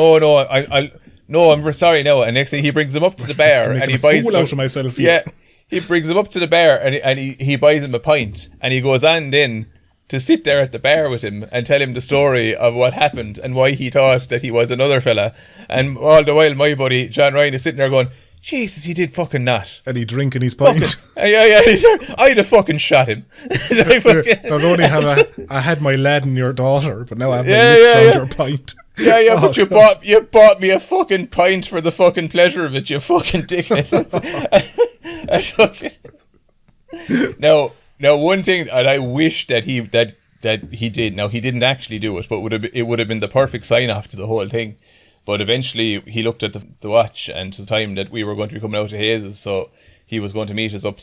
sorry now. And next thing he brings him up to the bar and he buys... fool out of myself. Yeah. He brings him up to the bar and he buys him a pint, and he goes on then to sit there at the bar with him and tell him the story of what happened and why he thought that he was another fella. And all the while my buddy John Ryan is sitting there going, Jesus, he did fucking not. And he drinking his pint. Yeah. I'd have fucking shot him. Not only have I had my lad and your daughter, but now I have my lips around your pint. Yeah, but you bought me a fucking pint for the fucking pleasure of it, you fucking dickhead. Now, one thing that I wish that he did. Now, he didn't actually do it, but it would have been the perfect sign off to the whole thing. But eventually, he looked at the watch and the time that we were going to be coming out of Hayes, so he was going to meet us up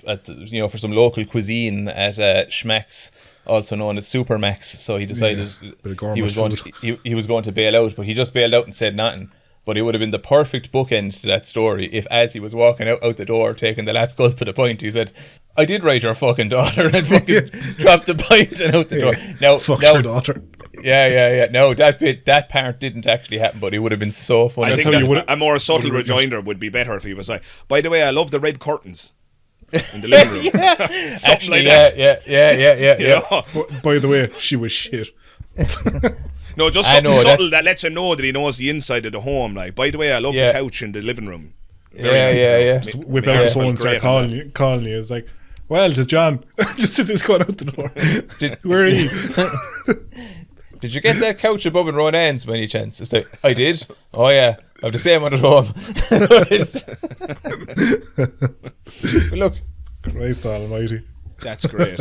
at for some local cuisine at Schmack's, also known as Supermax. So he decided he was going to bail out, but he just bailed out and said nothing. But it would have been the perfect bookend to that story if, as he was walking out the door, taking the last gulp of the pint, he said, I did write your fucking daughter, and fucking dropped the pint and out the door. Now, your daughter. Yeah. No, that part didn't actually happen, but it would have been so funny. I think a more subtle rejoinder would be better if he was like, by the way, I love the red curtains in the living room. Yeah. Something actually, like that. Yeah. By the way, she was shit. No, just something subtle that lets him know that he knows the inside of the home. Like, by the way, I love the couch in the living room. Yeah. Whip out the phone and start calling you. It's like, well, just John. Just as he's going out the door. Where are you? Did you get that couch above in Ronan's by any chance? It's like, I did. Oh yeah, I have the same one at home. Look, Christ almighty. That's great.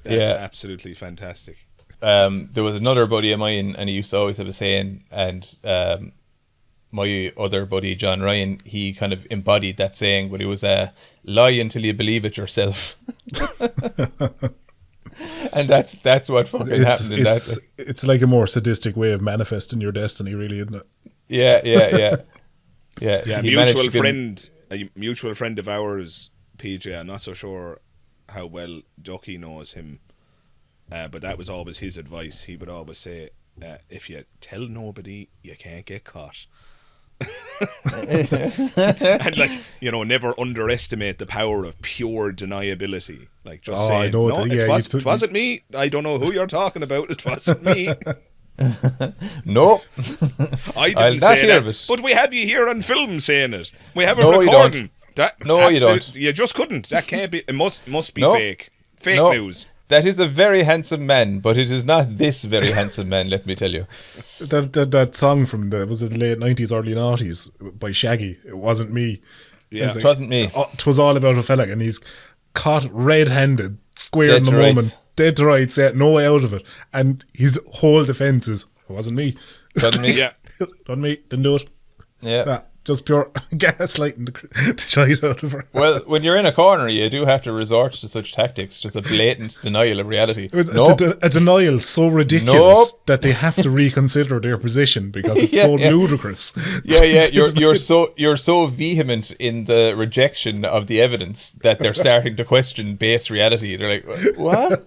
That's absolutely fantastic. There was another buddy of mine, and he used to always have a saying, and my other buddy John Ryan, he kind of embodied that saying, but it was lie until you believe it yourself. And that's what fucking happened. It's like a more sadistic way of manifesting your destiny, really, isn't it? Yeah. Yeah, mutual friend a mutual friend of ours, PJ, I'm not so sure how well Ducky knows him, but that was always his advice. He would always say, if you tell nobody, you can't get caught. And like, you know, never underestimate the power of pure deniability. Like, just say, no, it wasn't me. I don't know who you're talking about. It wasn't me. No, I didn't say that. But we have you here on film saying it. We have a recording. You don't. You just couldn't. That can't be. It must be fake. Fake news. That is a very handsome man, but it is not this very handsome man, let me tell you. That song from the late 90s, early 90s by Shaggy, It Wasn't Me. Yeah. It wasn't me. It was all about a fella, and he's caught red-handed, square in the moment, dead to rights, no way out of it. And his whole defence is, it wasn't me. It wasn't me. Yeah. It wasn't me, didn't do it. Yeah. Just pure gaslighting the shite out of her. Well, when you're in a corner, you do have to resort to such tactics, just a blatant denial of reality. It's a denial so ridiculous that they have to reconsider their position because it's so ludicrous. Yeah. You're so vehement in the rejection of the evidence that they're starting to question base reality. They're like, what?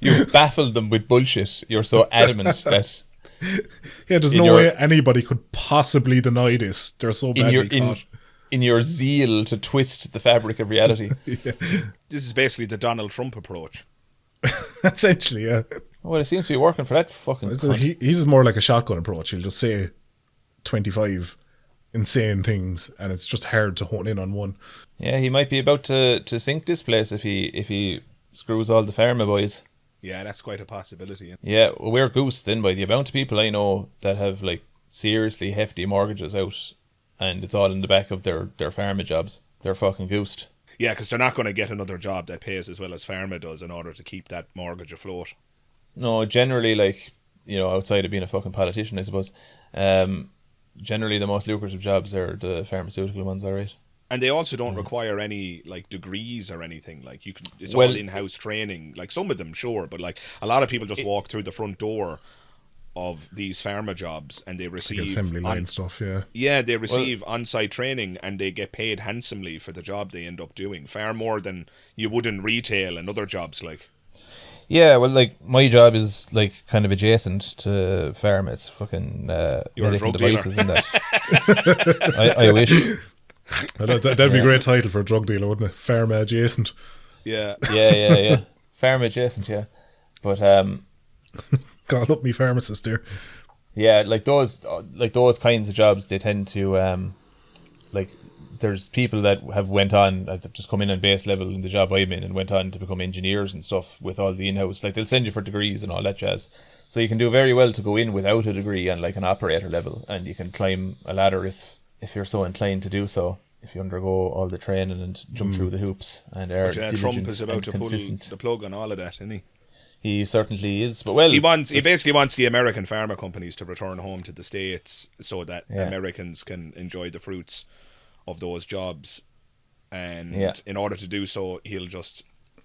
You've baffled them with bullshit. You're so adamant that... Yeah, there's no way anybody could possibly deny this. They're so badly caught. In your zeal to twist the fabric of reality. Yeah. This is basically the Donald Trump approach. Essentially, yeah. Well, it seems to be working for that fucking he's more like a shotgun approach. He'll just say 25 insane things, and it's just hard to hone in on one. Yeah, he might be about to sink this place if he screws all the Pharma boys. Yeah, that's quite a possibility. Yeah, well, we're goosed then by the amount of people I know that have like seriously hefty mortgages out, and it's all in the back of their Pharma jobs. They're fucking goosed. Yeah, because they're not going to get another job that pays as well as Pharma does in order to keep that mortgage afloat. No, generally, like, you know, outside of being a fucking politician, I suppose, generally the most lucrative jobs are the pharmaceutical ones, alright. And they also don't require any like degrees or anything. Like it's all in-house training. Like some of them, sure, but like a lot of people just walk through the front door of these Pharma jobs and they receive assembly line stuff. Yeah, they receive on-site training and they get paid handsomely for the job they end up doing, far more than you would in retail and other jobs. Like, yeah, well, like my job is like kind of adjacent to Pharma. It's fucking medical devices and that. I wish. That'd be a great title for a drug dealer, wouldn't it? Pharma adjacent. Yeah. Yeah. Pharma adjacent, yeah. But call up me pharmacist there. Yeah, like those kinds of jobs, they tend to like there's people that have went on, have just come in on base level in the job I'm in and went on to become engineers and stuff with all the in-house. Like they'll send you for degrees and all that jazz. So you can do very well to go in without a degree on like an operator level, and you can climb a ladder if you're so inclined to do so, if you undergo all the training and jump through the hoops and are diligent. Trump is about to pull consistent. the plug on all of that, isn't he? He certainly is. But well, he basically wants the American pharma companies to return home to the States so that Americans can enjoy the fruits of those jobs. And in order to do so, he'll just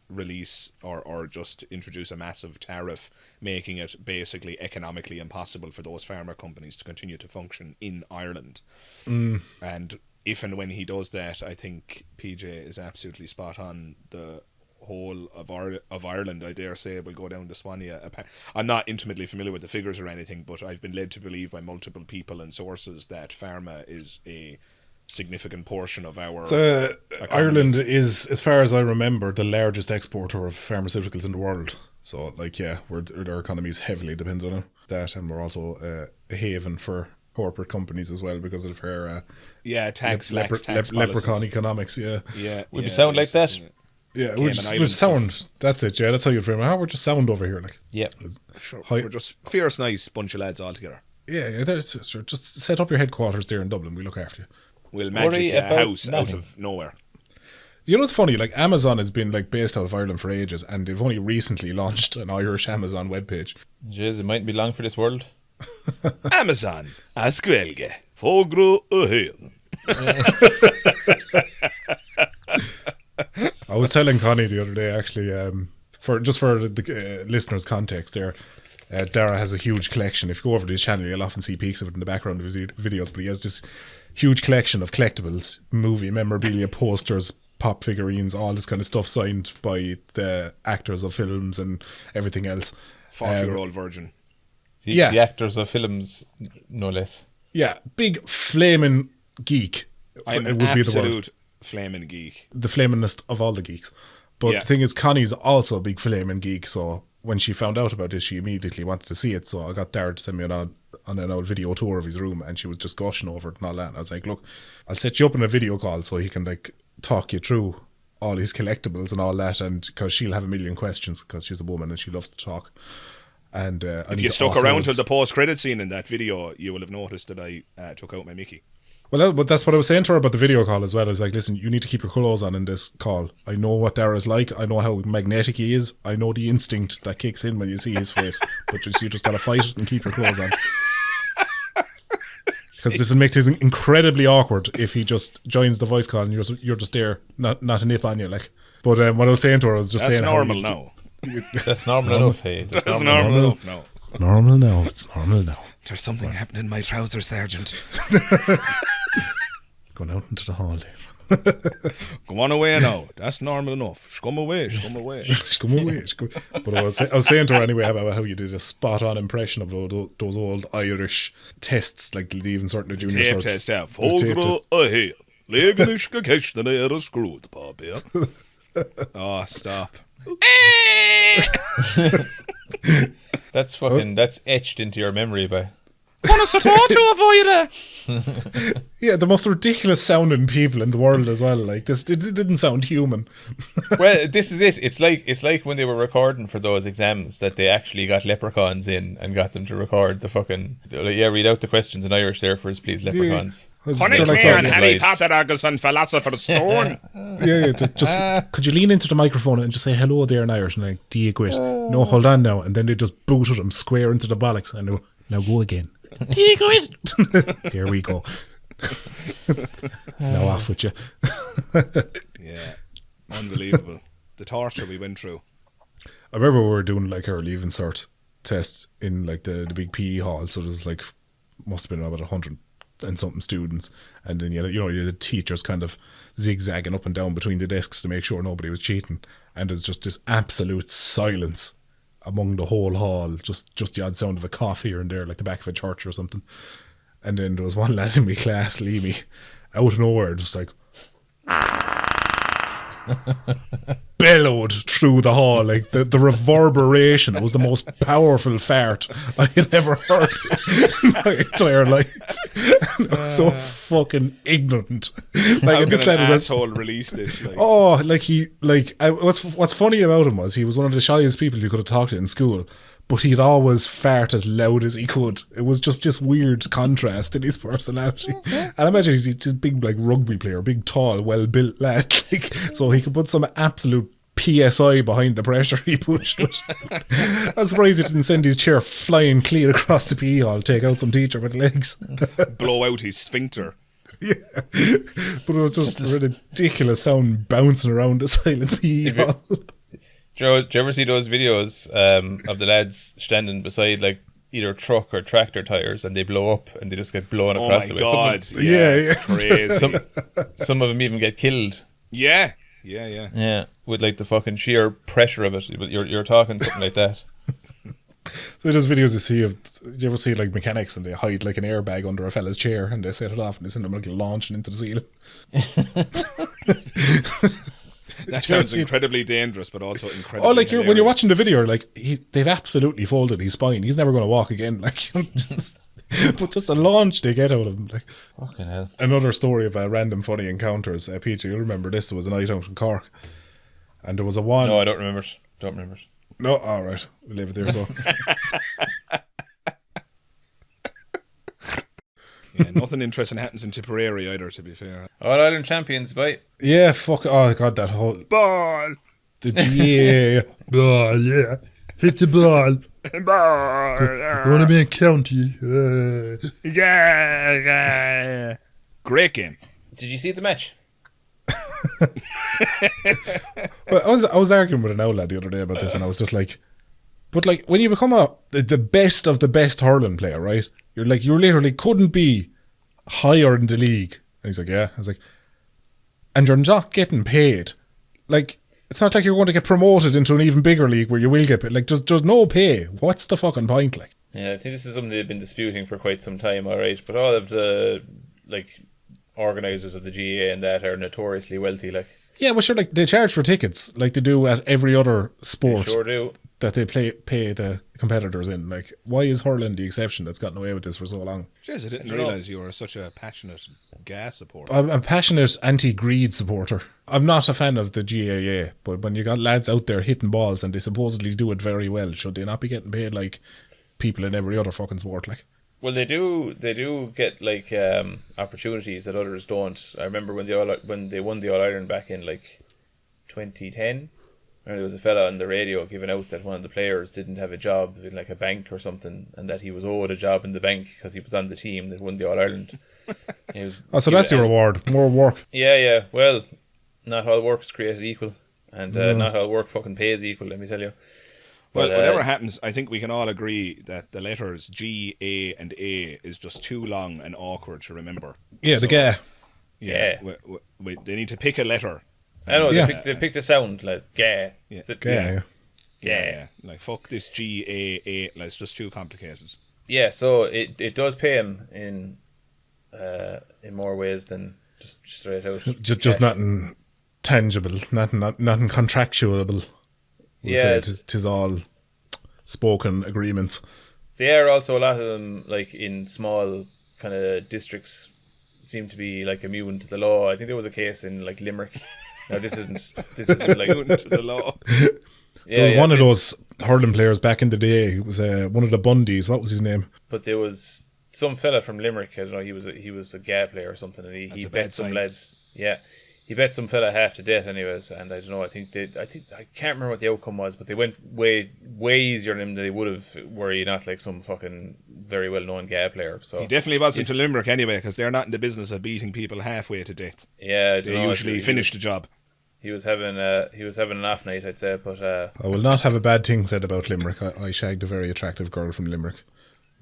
release or just introduce a massive tariff, making it basically economically impossible for those pharma companies to continue to function in Ireland. And if and when he does that, I think PJ is absolutely spot on. The whole of Ireland, I dare say, will go down to Swania. I'm not intimately familiar with the figures or anything, but I've been led to believe by multiple people and sources that pharma is a significant portion of our Ireland is, as far as I remember, the largest exporter of pharmaceuticals in the world. So like our economy is heavily dependent on that, and we're also a haven for corporate companies as well because of her tax leprechaun economics. Would you sound like that? We're just sound. That's it. Yeah, that's how you'd frame it. We're just sound over here, like. Yeah, sure. We're just fierce, nice bunch of lads all together. Yeah, sure. Just set up your headquarters there in Dublin. We look after you. We'll magic a house out of nowhere. You know what's funny? Like Amazon has been like based out of Ireland for ages, and they've only recently launched an Irish Amazon webpage. Jeez, it mightn't be long for this world. Amazon, Asquelge, Fogro O'Hale. I was telling Connie the other day, actually, for the listeners' context there, Dara has a huge collection. If you go over to his channel, you'll often see peeks of it in the background of his videos, but he has this huge collection of collectibles, movie memorabilia, posters, pop figurines, all this kind of stuff signed by the actors of films and everything else. 40-year-old virgin. The actors of films, no less. Yeah, big flaming geek. I'm it an would be the word. absolute flaming geek. The flamingest of all the geeks. But the thing is, Connie's also a big flaming geek, so when she found out about this, she immediately wanted to see it. So I got Dara to send me on an old video tour of his room, and she was just gushing over it and all that. And I was like, look, I'll set you up in a video call so he can like talk you through all his collectibles and all that, and because she'll have a million questions because she's a woman and she loves to talk. And if you stuck around till the post-credit scene in that video, you will have noticed that I took out my Mickey. Well, but that's what I was saying to her about the video call as well. I was like, listen, you need to keep your clothes on in this call. I know what Dara's like. I know how magnetic he is. I know the instinct that kicks in when you see his face. But you just got to fight it and keep your clothes on. Because this will make things incredibly awkward if he just joins the voice call and you're just there, not a nip on you. Like. But what I was saying to her, I was just saying... That's normal now. That's normal enough, hey. That's normal enough now. It's normal now. It's normal now. There's something happening in my trousers, Sergeant. Going out into the hall there. Go on away now. That's normal enough. Scum away, scum away. Scum away. But I was saying to her anyway about how you did a spot-on impression of those old Irish tests, like leaving certain junior Tape sorts. test, yeah. Fogra ahead. Leganiska keshtan a screwed, Bob, yeah. Oh, stop. That's etched into your memory by... Yeah, the most ridiculous sounding people in the world as well. Like this, it didn't sound human. Well, this is it. It's like when they were recording for those exams that they actually got leprechauns in and got them to record the fucking read out the questions in Irish there for us, please, leprechauns. Honey Clare and Harry Potter Agus and Philosopher's Stone. Just could you lean into the microphone and just say hello there in Irish and like, do you quit? No, hold on now, and then they just booted him square into the bollocks and now go again. Do you quit? There we go. Now off with you. Yeah, unbelievable. The torture we went through. I remember we were doing like our leaving cert tests in like the big PE hall, so there's like must have been about 100 and something students, and then you had the teachers kind of zigzagging up and down between the desks to make sure nobody was cheating, and there's just this absolute silence among the whole hall, just the odd sound of a cough here and there, like the back of a church or something. And then there was one lad in my class, Leamy, out of nowhere, just like bellowed through the hall, like the reverberation. It was the most powerful fart I had ever heard in my entire life. And I was so fucking ignorant. Like, how this lad was asshole release this? Like, what's funny about him was he was one of the shyest people you could have talked to in school, but he'd always fart as loud as he could. It was just this weird contrast in his personality. And I imagine he's this big like rugby player, big tall, well built lad, like, so he could put some absolute PSI behind the pressure he pushed. I'm surprised he didn't send his chair flying clean across the PE hall, take out some teacher with legs. Blow out his sphincter. Yeah, but it was just a ridiculous sound bouncing around the silent PE hall. Do you ever see those videos of the lads standing beside like either truck or tractor tires and they blow up and they just get blown across the way? Oh my God! Yeah. Crazy. Some of them even get killed. Yeah, with like the fucking sheer pressure of it. You're talking something like that. So those videos you see of, do you ever see like mechanics and they hide like an airbag under a fella's chair and they set it off and they send them like launching into the ceiling? That sounds incredibly dangerous, but also incredibly. Oh, like when you're watching the video, like they've absolutely folded his spine. He's never going to walk again. Like, but just a launch they get out of him. Like, fucking hell. Another story of random funny encounters. Peter, you'll remember this. There was a night out in Cork, and there was a one. No, I don't remember it. Don't remember it. No, all right, we'll leave it there. So. Yeah, nothing interesting happens in Tipperary either, to be fair. All Ireland champions, bye. Yeah, fuck. Oh, God, that whole... Ball! Ball, yeah. Hit the ball. Ball! Want to be in county. Yeah. Great game. Did you see the match? Well, I was arguing with an old lad the other day about this, and I was just like, But like when you become the best of the best hurling player, right? You're like, you literally couldn't be higher in the league. And he's like, yeah. I was like, and you're not getting paid. Like, it's not like you're going to get promoted into an even bigger league where you will get paid. Like, there's no pay. What's the fucking point? Like, Yeah, I think this is something they've been disputing for quite some time, alright. But all of the like organisers of the GAA and that are notoriously wealthy. Like, yeah, well, sure, like they charge for tickets, like they do at every other sport. they sure do. That they pay the competitors in. Like, why is hurling the exception that's gotten away with this for so long? Jeez, I didn't realise you were such a passionate gas supporter. I'm a passionate anti-greed supporter. I'm not a fan of the GAA, but when you got lads out there hitting balls and they supposedly do it very well, should they not be getting paid like people in every other fucking sport? Like, Well, they do get like opportunities that others don't. I remember when they won the All Ireland back in like 2010. There was a fella on the radio giving out that one of the players didn't have a job in like a bank or something, and that he was owed a job in the bank because he was on the team that won the All Ireland. So that's your reward, more work. Yeah. Well, not all work is created equal, and not all work fucking pays equal. Let me tell you. Well, whatever happens, I think we can all agree that the letters G, A, and A is just too long and awkward to remember. Yeah, the guy. Yeah. They need to pick a letter. I know, Yeah. they picked a sound, like, gah. Yeah. Is it- Yeah. Yeah. Like, fuck this G, A, A. Like, it's just too complicated. Yeah, so it does pay him in more ways than just straight out. Just cash. nothing tangible, nothing contractual. Yeah. Tis all spoken agreements. There are also a lot of them, like, in small kind of districts, seem to be, like, immune to the law. I think there was a case in, like, Limerick. Now, this isn't like... To the law. Yeah, There was one of this- those hurling players back in the day. It was one of the Bundys. What was his name? But there was some fella from Limerick. I don't know. He was a GAA player or something, and he a bet bad some sign. lad. Yeah, he bet some fella half to death, anyways. And I don't know. I can't remember what the outcome was, but they went way easier on him than they would have were he not like some fucking very well known GAA player. So He definitely wasn't to Limerick anyway, because they're not in the business of beating people halfway to death. yeah, I don't They know, usually finish the job. He was having an off night, I'd say. But I will not have a bad thing said about Limerick. I shagged a very attractive girl from Limerick.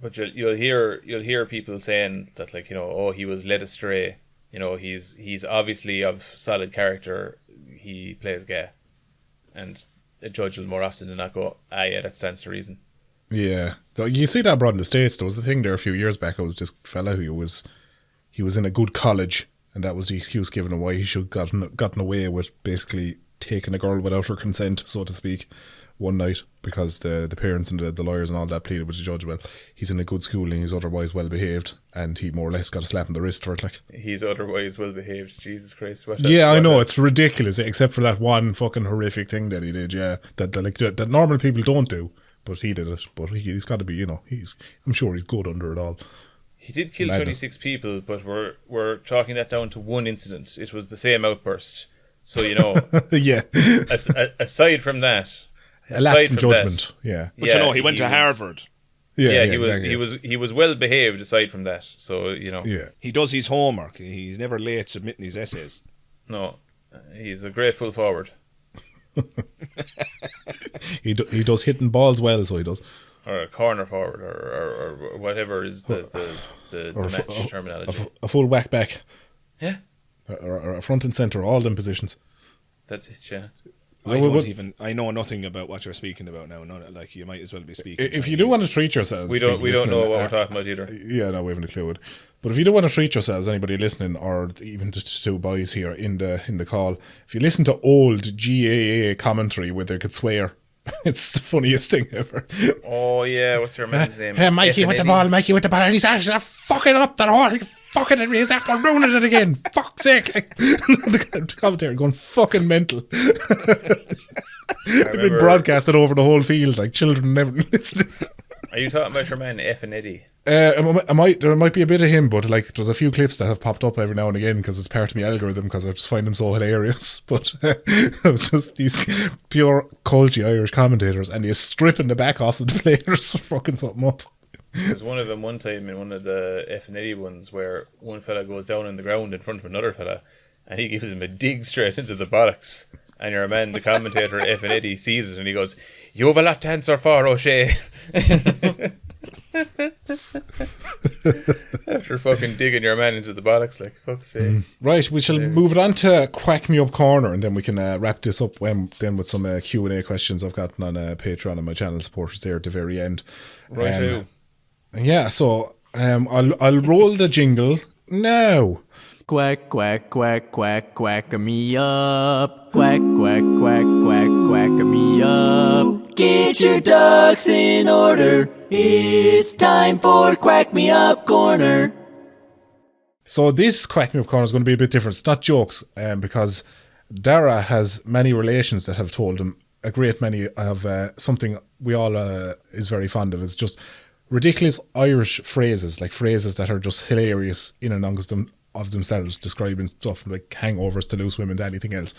But you'll hear people saying that, like, you know, oh, he was led astray. You know, he's obviously of solid character. He plays GAA, and a judge will more often than not go, yeah, that stands to reason. Yeah, you see that abroad in the States. There was the thing there a few years back. It was this fella who was in a good college, and that was the excuse given of why he should have gotten away with basically taking a girl without her consent, so to speak, one night, because the parents and the lawyers and all that pleaded with the judge. Well, he's in a good school and he's otherwise well behaved, and he more or less got a slap on the wrist for it. Like, He's otherwise well behaved. Jesus Christ! I know it's ridiculous, except for that one fucking horrific thing that he did. Yeah, that normal people don't do, but he did it. But he's got to be, you know, I'm sure he's good under it all. He did kill Madness. 26 people, but we're chalking that down to one incident. It was the same outburst. So, you know, Yeah, aside from that, a lapse in from that, judgment. Yeah, But you know, he went to Harvard. yeah, he was well behaved aside from that. So, you know, Yeah, He does his homework. He's never late submitting his essays. no, he's a great full forward. he does hitting balls well, so he does. Or a corner forward, or whatever is the Or match terminology. a full whack back, Yeah, or a front and centre, all them positions. that's it, yeah. I know nothing about what you're speaking about now. Like, you might as well be speaking. If you do want to treat yourselves, We don't people know listening, what we're talking about either. Yeah, no, we haven't a clue. But if you do want to treat yourselves, anybody listening, or even just two boys here in the call, if you listen to old GAA commentary where they could swear, it's the funniest thing ever. Oh yeah, what's your man's name? Hey, Mikey with the ball, and he's actually fucking up that hole. He's after ruining it again. Fuck's sake. The commentator going fucking mental. It's been broadcasted over the whole field, like children never listening. Are you talking about your man F and Eddie? There might be a bit of him, but like there's a few clips that have popped up every now and again because it's part of my algorithm because I just find them so hilarious. But it was just these pure culty Irish commentators, and he's stripping the back off of the players for fucking something up. There's one of them one time in one of the F and Eddie ones where one fella goes down on the ground in front of another fella, and he gives him a dig straight into the bollocks, And your man, the commentator, F and Eddie, sees it and he goes, "You have a lot to answer for, O'Shea." After fucking digging your man into the bollocks, like, fuck's sake. Right, we shall move it on to Quack Me Up Corner, and then we can wrap this up then with some Q&A questions I've gotten on Patreon and my channel supporters there at the very end. Right, yeah, so I'll roll the jingle now. Quack, quack, quack, quack, quack me up. Quack, quack, quack, quack, quack me up. Get your ducks in order. It's time for Quack Me Up Corner. So this Quack Me Up Corner is going to be a bit different. It's not jokes, because Dara has many relations that have told him a great many of something we all is very fond of. It's just ridiculous Irish phrases, like phrases that are just hilarious in and of themselves, describing stuff from like hangovers to loose women to anything else.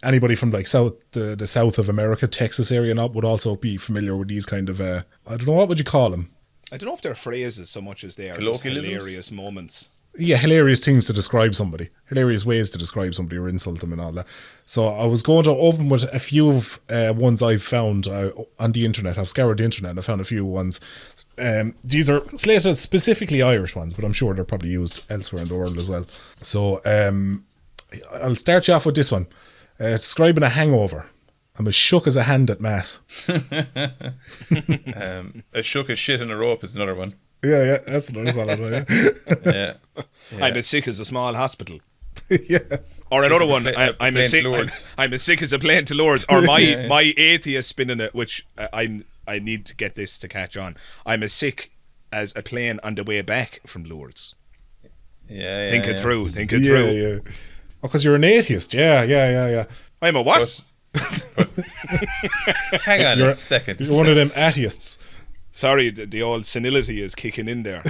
Anybody from like the south of America, Texas area, would also be familiar with these kind of I don't know, what would you call them? I don't know if they're phrases so much as they are just hilarious moments. Yeah, hilarious things to describe somebody, hilarious ways to describe somebody or insult them and all that. So I was going to open with a few of ones I've found on the internet. I've scoured the internet and I found a few ones. These are slated as specifically Irish ones, but I'm sure they're probably used elsewhere in the world as well. So I'll start you off with this one. Describing a hangover. I'm as shook as a hand at mass. As shook as shit in a rope is another one. Yeah, that's another solid one, Yeah. I'm as sick as a small hospital. Yeah. Or another one, I'm plane as sick. to Lourdes. I'm as sick as a plane to Lourdes. Or my atheist spin in it, which I need to get this to catch on. I'm as sick as a plane on the way back from Lourdes. Yeah. Think it through. Yeah. Oh, because you're an atheist. Yeah. I'm a what? But hang on a second. You're one of them atheists. Sorry, the old senility is kicking in there.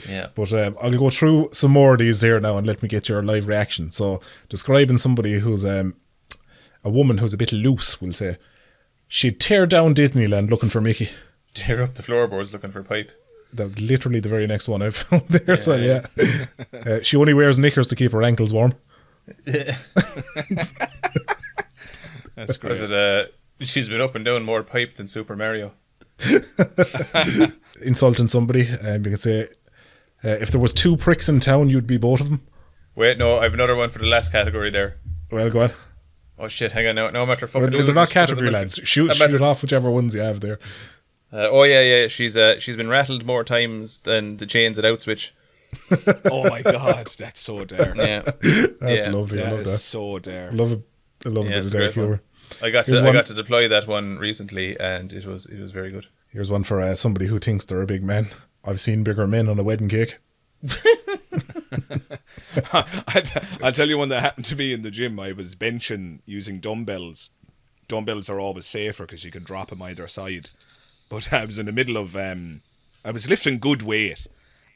Yeah. But I'll go through some more of these here now and let me get your live reaction. So, describing somebody who's a woman who's a bit loose, we'll say. She'd tear down Disneyland looking for Mickey. Tear up the floorboards looking for a pipe. That's literally the very next one I found there. So, yeah. She only wears knickers to keep her ankles warm. That's great. Was it, she's been up and down more pipe than Super Mario. Insulting somebody, you can say, if there was two pricks in town, you'd be both of them. Wait, no, I have another one for the last category there. Well, go on. Oh shit, hang on, now I'm after fucking They're not category, lads. Shoot off whichever ones you have there. She's been rattled more times than the chains at Outswitch. Oh my god, that's so dare. Yeah. That's lovely. I love That that. is so dare. I love it. I love a bit of it's a dark great one. humour. I got to deploy that one recently and it was very good. Here's one for somebody who thinks they're a big man. I've seen bigger men on a wedding cake. I'll tell you one that happened to me in the gym. I was benching using dumbbells. Dumbbells are always safer because you can drop them either side. But I was in the middle of, I was lifting good weight.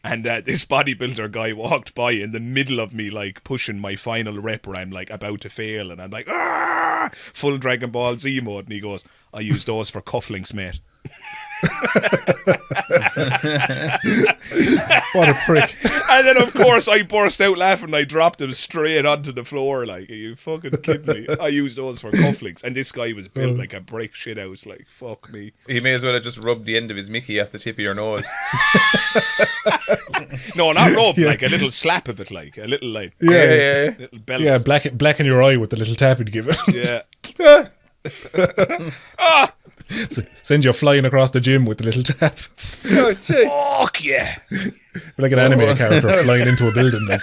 And this bodybuilder guy walked by in the middle of me, like, pushing my final rep where I'm, like, about to fail. And I'm like, ah! Full Dragon Ball Z mode. And he goes, I use those for cufflinks, mate. What a prick. And then, of course, I burst out laughing. I dropped him straight onto the floor. Like, are you fucking kidding me? I use those for cufflinks. And this guy was built like a brick shithouse. Like, fuck me. He may as well have just rubbed the end of his Mickey off the tip of your nose. No, not rub, like a little slap of it, like a little, like, Yeah. little belt. Yeah, blacken your eye with the little tap you'd give it. Yeah. Send you flying across the gym with the little tap. Oh, shit. Fuck yeah. Like an anime character flying into a building. Like,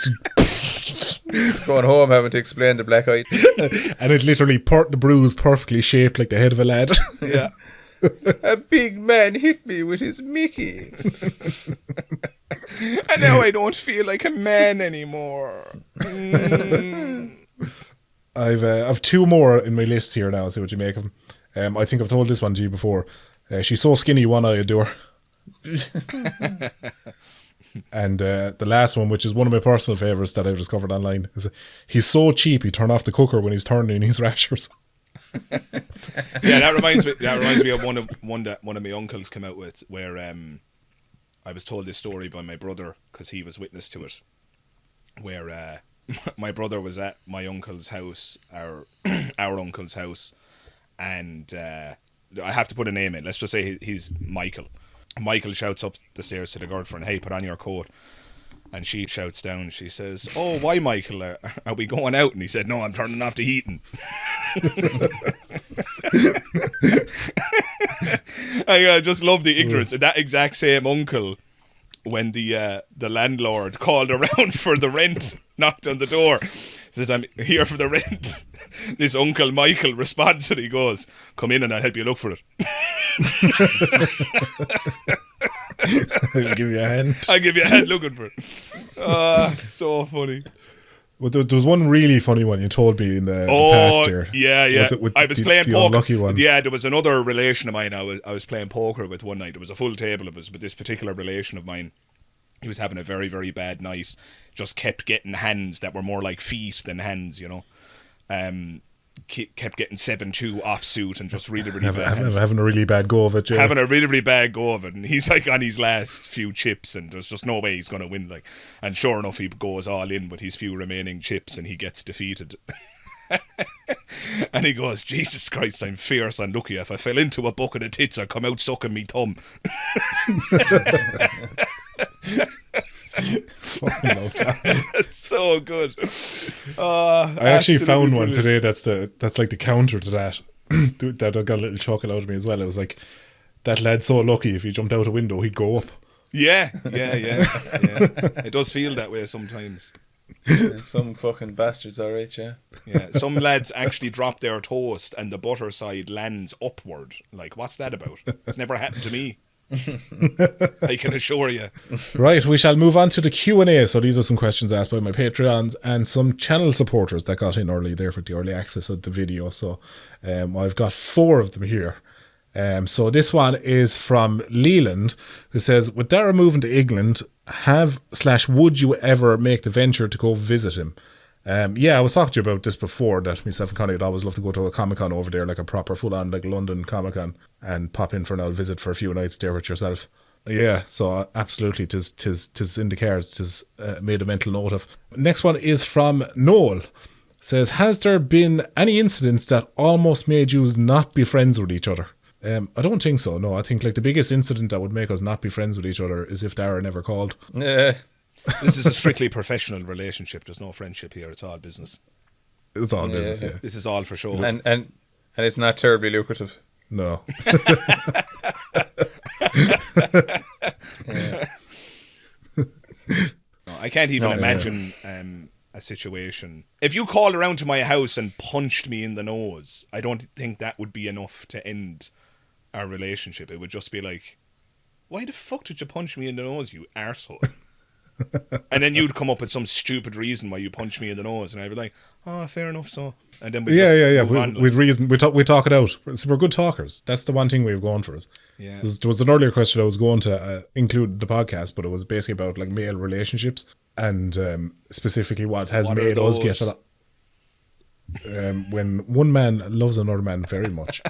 Going home having to explain the black eye. and it literally the bruise perfectly shaped like the head of a lad. Yeah. A big man hit me with his Mickey. And now I don't feel like a man anymore. I've two more in my list here now. See what you make of them. I think I've told this one to you before. She's so skinny, one eye adore. And the last one, which is one of my personal favourites that I've discovered online, is he's so cheap he turn off the cooker when he's turning his rashers. Yeah, that reminds me of one that one of my uncles came out with, where I was told this story by my brother because he was witness to it, where my brother was at my uncle's house, our uncle's house, and I have to put a name in. Let's just say he's Michael. Michael shouts up the stairs to the girlfriend, "Hey, put on your coat." And she shouts down, she says, "Oh, why, Michael? Are we going out?" And he said, "No, I'm turning off the heating." I just love the ignorance. And that exact same uncle, when the landlord called around for the rent, knocked on the door, says, "I'm here for the rent." This uncle Michael responds and he goes, "Come in and I'll help you look for it." I'll give you a hand. I'll give you a hand looking for it. So funny. Well, there was one really funny one you told me in the past year. Yeah. With I was playing poker. Unlucky one. Yeah, there was another relation of mine I was playing poker with one night. There was a full table of us, but this particular relation of mine, he was having a very, very bad night. Just kept getting hands that were more like feet than hands, you know. Kept getting 7-2 offsuit and just really, really bad. Having a really bad go of it, yeah. Having a really, really bad go of it. And he's like on his last few chips and there's just no way he's going to win. Like, and sure enough, he goes all in with his few remaining chips and he gets defeated. And he goes, "Jesus Christ, I'm fierce and lucky. If I fell into a bucket of tits, I'd come out sucking me thumb." Fucking love that. That's so good. I actually found one today that's like the counter to that. That got a little chuckle out of me as well. It was like, that lad's so lucky if he jumped out a window he'd go up. Yeah. It does feel that way sometimes. Some fucking bastards, alright, yeah. Yeah, some lads actually drop their toast and the butter side lands upward. Like, what's that about? It's never happened to me. I can assure you. Right, we shall move on to the Q&A. So these are some questions asked by my Patreons and some channel supporters that got in early there for the early access of the video. So I've got 4 of them here. So this one is from Leland, who says, "With Dara moving to England, would you ever make the venture to go visit him?" Yeah, I was talking to you about this before, that myself and Connie would always love to go to a Comic-Con over there, like a proper full-on like London Comic-Con, and pop in for an old visit for a few nights there with yourself. Yeah, so absolutely, tis in the cards, tis made a mental note of. Next one is from Noel. Says, "Has there been any incidents that almost made you not be friends with each other?" I don't think so, no. I think like the biggest incident that would make us not be friends with each other is if Dara never called. This is a strictly professional relationship. There's no friendship here. It's all business. It's all business, yeah. This is all for show. And it's not terribly lucrative. No. No, I can't even imagine a situation. If you called around to my house and punched me in the nose, I don't think that would be enough to end our relationship. It would just be like, "Why the fuck did you punch me in the nose, you arsehole?" And then you'd come up with some stupid reason why you punched me in the nose, and I'd be like, "Oh, fair enough, so." And then we'd reason, we talk it out. So we're good talkers. That's the one thing we've gone for us. Yeah. There was an earlier question I was going to include the podcast, but it was basically about like male relationships and specifically what has made us get a lot. When one man loves another man very much,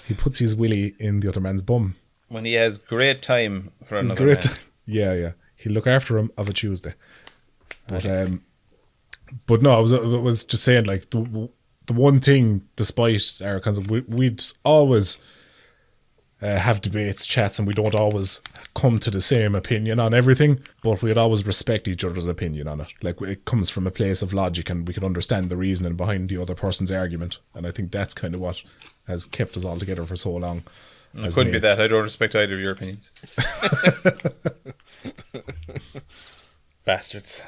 he puts his willy in the other man's bum. When he has great time for another man. Yeah. He'll look after him of a Tuesday. But no, I was just saying, like, the one thing, despite our kinds of, we'd always have debates, chats, and we don't always come to the same opinion on everything, but we'd always respect each other's opinion on it. Like, it comes from a place of logic, and we can understand the reasoning behind the other person's argument. And I think that's kind of what has kept us all together for so long. It couldn't be that. I don't respect either of your opinions. Bastards.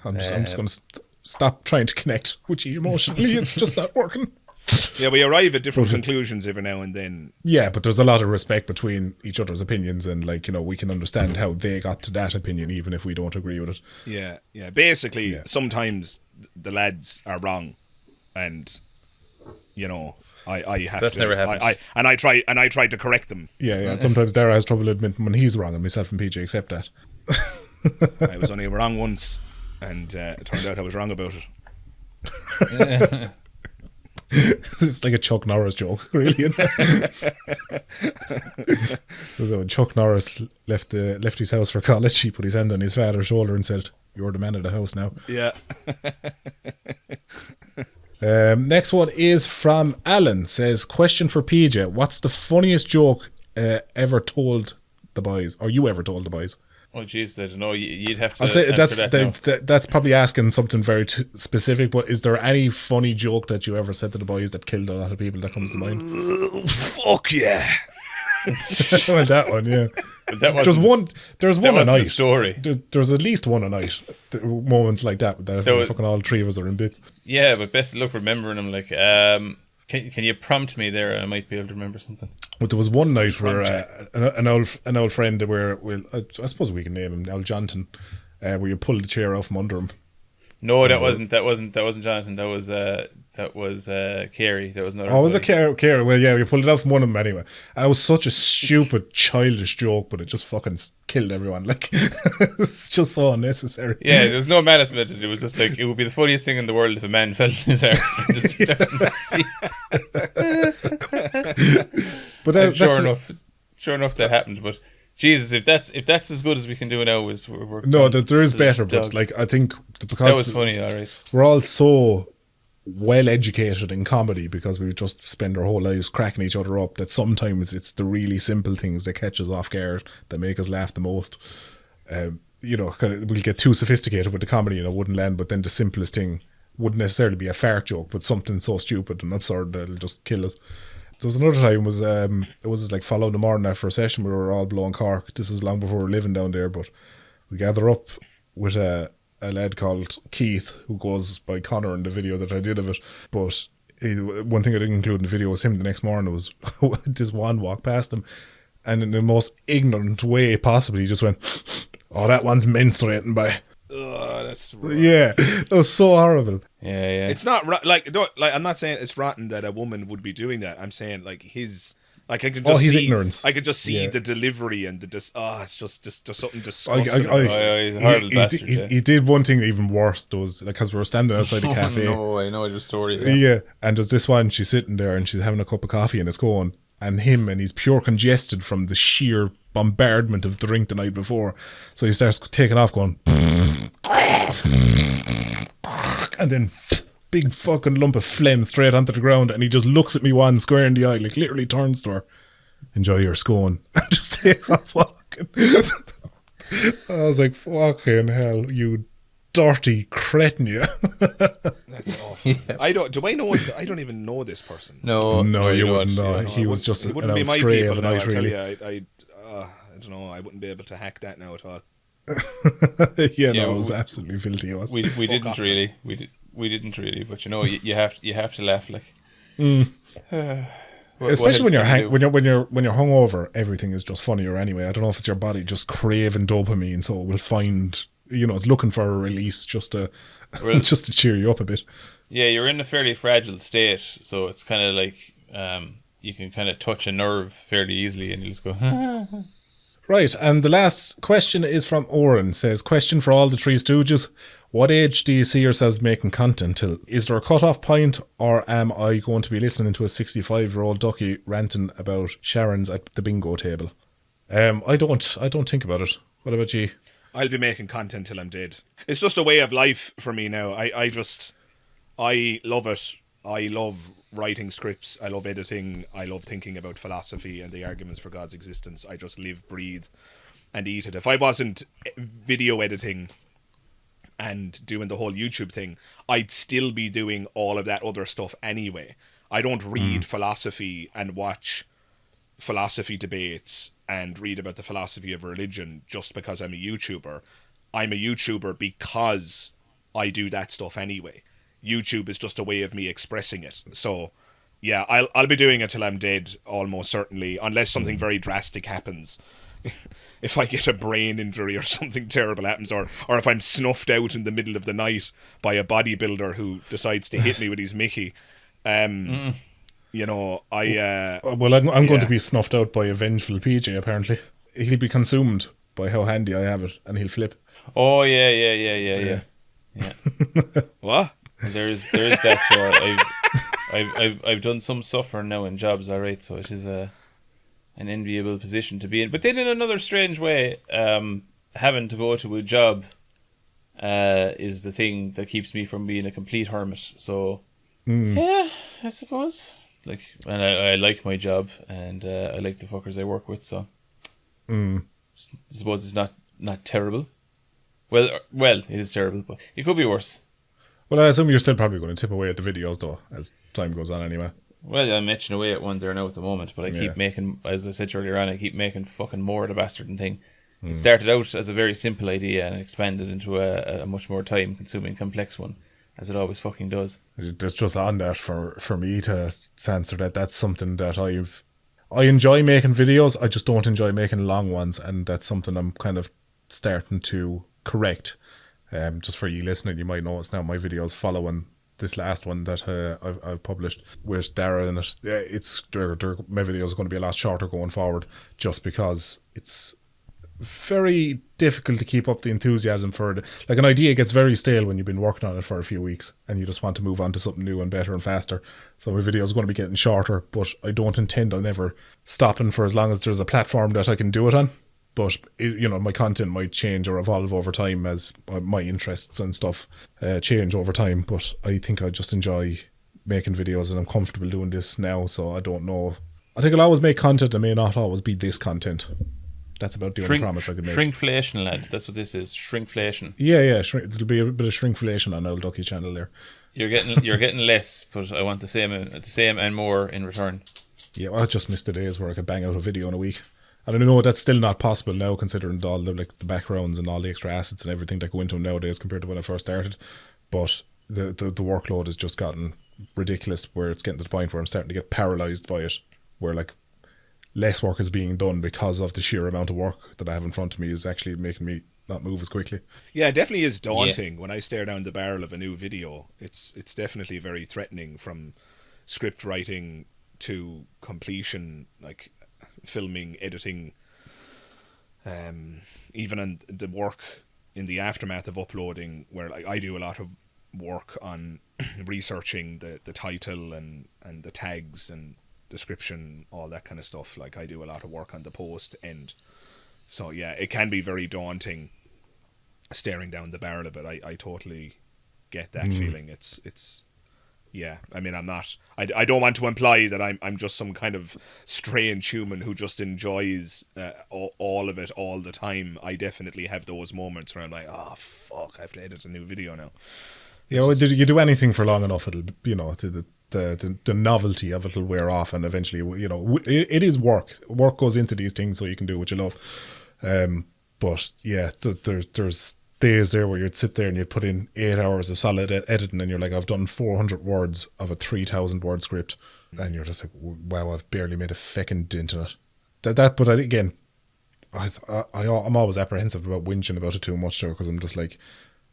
I'm just going to stop trying to connect with you emotionally. It's just not working. Yeah, we arrive at different conclusions every now and then. Yeah, but there's a lot of respect between each other's opinions, and like, you know, we can understand how they got to that opinion even if we don't agree with it. Yeah. Basically, sometimes the lads are wrong, and you know, I have That's to. never happened. I try to correct them. Yeah. Sometimes Dara has trouble admitting when he's wrong, and myself and PJ accept that. I was only wrong once, and it turned out I was wrong about it. It's like a Chuck Norris joke, really. Isn't it? So when Chuck Norris left his house for college, he put his hand on his father's shoulder and said, "You're the man of the house now." Yeah. Next one is from Alan. Says, question for PJ: what's the funniest joke ever told the boys, or you ever told the boys? Oh jeez, I don't know. You'd have to. I'd say answer that's probably asking something very specific. But is there any funny joke that you ever said to the boys that killed a lot of people that comes to mind? Fuck yeah. Well, that one, yeah. But that There's one a night. Story. There's at least one a night. Moments like that. Fucking all three of us are in bits. Yeah, but best of luck remembering them. Like, can you prompt me there? I might be able to remember something. But there was one night where an old friend, I suppose we can name him, old Jonathan, where you pulled the chair out from under him. No, that wasn't Jonathan. That was Carey. That was another. Oh, was it Carey? Well, yeah, you pulled it out from one of them anyway. And it was such a stupid, childish joke, but it just fucking killed everyone. Like, it's just so unnecessary. Yeah, there was no malice with it. It was just like, it would be the funniest thing in the world if a man fell in his arse. But sure enough, that happened. But Jesus, if that's as good as we can do now, there is better. But like, I think because that was funny, all right. We're all so well educated in comedy because we just spend our whole lives cracking each other up, that sometimes it's the really simple things that catch us off guard that make us laugh the most. We'll get too sophisticated with the comedy and it wouldn't land, but then the simplest thing wouldn't necessarily be a fart joke, but something so stupid and absurd that it'll just kill us. There was another time it was like following the morning after a session, we were all blowing cork. This is long before we were living down there, but we gather up with a lad called Keith, who goes by Connor in the video that I did of it. But one thing I didn't include in the video was him the next morning. Was this one walked past him, and in the most ignorant way possible, he just went, "Oh, that one's menstruating by." Oh, that's rotten. Yeah, that was so horrible. Yeah. It's not like I'm not saying it's rotten that a woman would be doing that. I'm saying like his. Like I could just his see ignorance. I could just see the delivery and it's just something disgusting. He's a horrible bastard. He did one thing even worse. There was, like, because we were standing outside the cafe. No, I know your story. Yeah, and there's this one. She's sitting there and she's having a cup of coffee and it's going. And he's pure congested from the sheer bombardment of drink the night before. So he starts taking off, going, and then big fucking lump of phlegm straight onto the ground, and he just looks at me one square in the eye, like literally turns to her, "Enjoy your scone," and just takes off walking. I was like, fucking hell, you dirty cretin, you. That's awful. Yeah. I don't even know this person. No, you wouldn't know. He was just an out stray of a night, really. I don't know, I wouldn't be able to hack that now at all. It was absolutely filthy. We didn't really. We didn't really, but you have to laugh, like. Especially when you're hungover, everything is just funnier anyway. I don't know if it's your body just craving dopamine, so it will find, it's looking for a release just to cheer you up a bit. Yeah, you're in a fairly fragile state, so it's kind of like you can kind of touch a nerve fairly easily, and you just go. Right, and the last question is from Oren. Says, question for all the Three Stooges. What age do you see yourselves making content till? Is there a cut-off point, or am I going to be listening to a 65-year-old Ducky ranting about Sharon's at the bingo table? I don't think about it. What about you? I'll be making content till I'm dead. It's just a way of life for me now. I love it. I love writing scripts. I love editing. I love thinking about philosophy and the arguments for God's existence. I just live, breathe, and eat it. If I wasn't video editing and doing the whole YouTube thing, I'd still be doing all of that other stuff anyway. I don't read philosophy and watch philosophy debates and read about the philosophy of religion just because I'm a YouTuber. I'm a YouTuber because I do that stuff anyway. YouTube is just a way of me expressing it. So, yeah, I'll be doing it till I'm dead, almost certainly, unless something very drastic happens. If I get a brain injury or something terrible happens, or if I'm snuffed out in the middle of the night by a bodybuilder who decides to hit me with his Mickey, I'm going to be snuffed out by a vengeful PJ, apparently. He'll be consumed by how handy I have it, and he'll flip. Oh, yeah. What? There's that show. I've done some suffering now in jobs, all right. So it is an enviable position to be in. But then in another strange way, having to go to a job is the thing that keeps me from being a complete hermit. So yeah, I suppose. Like, and I like my job, and I like the fuckers I work with. So I suppose it's not terrible. Well, it is terrible, but it could be worse. Well, I assume you're still probably going to tip away at the videos, though, as time goes on anyway. Well, I'm etching away at one there now at the moment, but I keep making, as I said earlier on, I keep making fucking more of the bastard thing. It started out as a very simple idea and expanded into a much more time-consuming, complex one, as it always fucking does. It's just on that for me to answer that. That's something that I enjoy making videos. I just don't enjoy making long ones, and that's something I'm kind of starting to correct. Just for you listening, you might notice now my videos following this last one that I've published with Dara in it. My videos are going to be a lot shorter going forward, just because it's very difficult to keep up the enthusiasm for it. Like, an idea gets very stale when you've been working on it for a few weeks and you just want to move on to something new and better and faster. So my videos are going to be getting shorter, but I don't intend on ever stopping for as long as there's a platform that I can do it on. But my content might change or evolve over time as my interests and stuff change over time. But I think I just enjoy making videos, and I'm comfortable doing this now. So I don't know. I think I'll always make content. It may not always be this content. That's about the only promise I could make. Shrinkflation, lad. That's what this is. Shrinkflation. Yeah. There'll be a bit of shrinkflation on old Ducky channel there. You're getting less, but I want the same and more in return. Yeah, well, I just missed the days where I could bang out a video in a week. And I know that's still not possible now, considering all the backgrounds and all the extra assets and everything that go into them nowadays compared to when I first started. But the workload has just gotten ridiculous, where it's getting to the point where I'm starting to get paralysed by it, where like less work is being done because of the sheer amount of work that I have in front of me is actually making me not move as quickly. Yeah, it definitely is daunting when I stare down the barrel of a new video. It's definitely very threatening, from script writing to completion, like filming, editing, even on the work in the aftermath of uploading, where like I do a lot of work on researching the title and the tags and description, all that kind of stuff. Like, I do a lot of work on the post end. So yeah, it can be very daunting staring down the barrel of it. I totally get that feeling. It's yeah, I mean, I don't want to imply that I'm just some kind of strange human who just enjoys all of it all the time. I definitely have those moments where I'm like, oh fuck, I have to edit a new video now. Yeah, well, you do anything for long enough, it'll, the novelty of it will wear off, and eventually, it is work. Work goes into these things so you can do what you love. But yeah, there's days there where you'd sit there and you'd put in 8 hours of solid editing, and you're like, I've done 400 words of a 3,000 word script, and you're just like, wow, I've barely made a feckin' dent in it. But again, I'm always apprehensive about whinging about it too much, though, because I'm just like,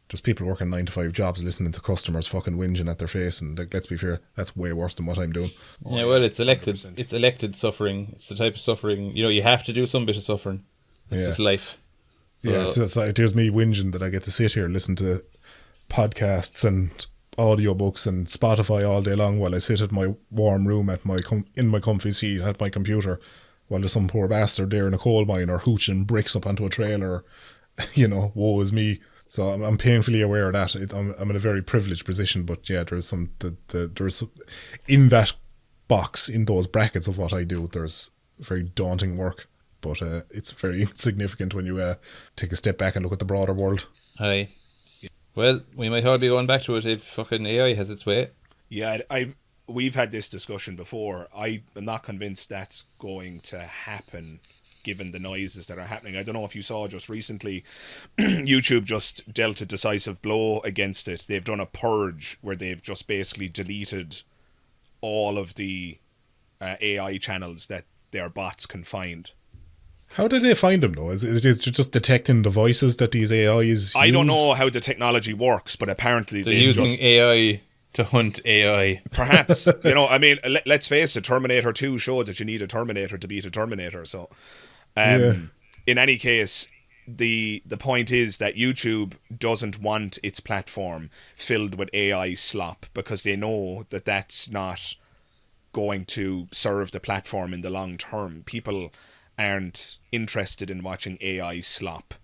just people working 9 to 5 jobs listening to customers fucking whinging at their face, and like, let's be fair, that's way worse than what I'm doing. Yeah, well, it's elected. 100%. It's elected suffering. It's the type of suffering, you have to do some bit of suffering. It's just life. So, yeah, so it's like, there's me whinging that I get to sit here and listen to podcasts and audiobooks and Spotify all day long while I sit at my warm room in my comfy seat at my computer, while there's some poor bastard there in a coal mine or hooching bricks up onto a trailer. Woe is me. So I'm painfully aware of that. I'm in a very privileged position, but yeah, there's some in that box, in those brackets of what I do, there's very daunting work. But it's very insignificant when you take a step back and look at the broader world. Aye. Well, we might all be going back to it if fucking AI has its way. Yeah, we've had this discussion before. I'm not convinced that's going to happen, given the noises that are happening. I don't know if you saw just recently, YouTube just dealt a decisive blow against it. They've done a purge where they've just basically deleted all of the AI channels that their bots can find. How did they find them, though? Is it just detecting the voices that these AIs use? I don't know how the technology works, but apparently they're using AI to hunt AI. Perhaps. I mean, let's face it, Terminator 2 showed that you need a Terminator to beat a Terminator. So, in any case, the point is that YouTube doesn't want its platform filled with AI slop because they know that that's not going to serve the platform in the long term. People aren't interested in watching AI slop.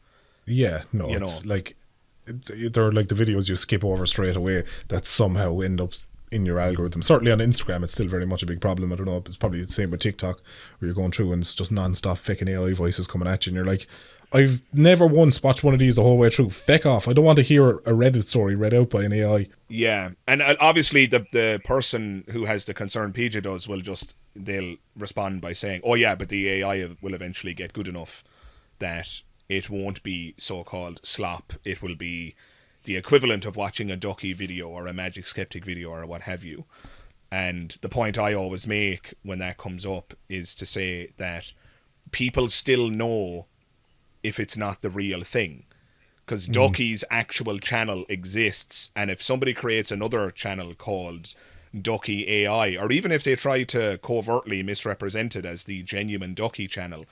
Yeah, no, it's like they're like the videos you skip over straight away that somehow end up in your algorithm. Certainly on Instagram, it's still very much a big problem. I don't know, it's probably the same with TikTok, where you're going through and it's just non-stop faking AI voices coming at you, and you're like, I've never once watched one of these the whole way through. Feck off. I don't want to hear a Reddit story read out by an AI. Yeah, and obviously the person who has the concern PJ does they'll respond by saying, oh yeah, but the AI will eventually get good enough that it won't be so-called slop. It will be the equivalent of watching a Ducky video or a Magic Skeptic video or what have you. And the point I always make when that comes up is to say that people still know if it's not the real thing. Because Ducky's actual channel exists, and if somebody creates another channel called Ducky AI, or even if they try to covertly misrepresent it as the genuine Ducky channel,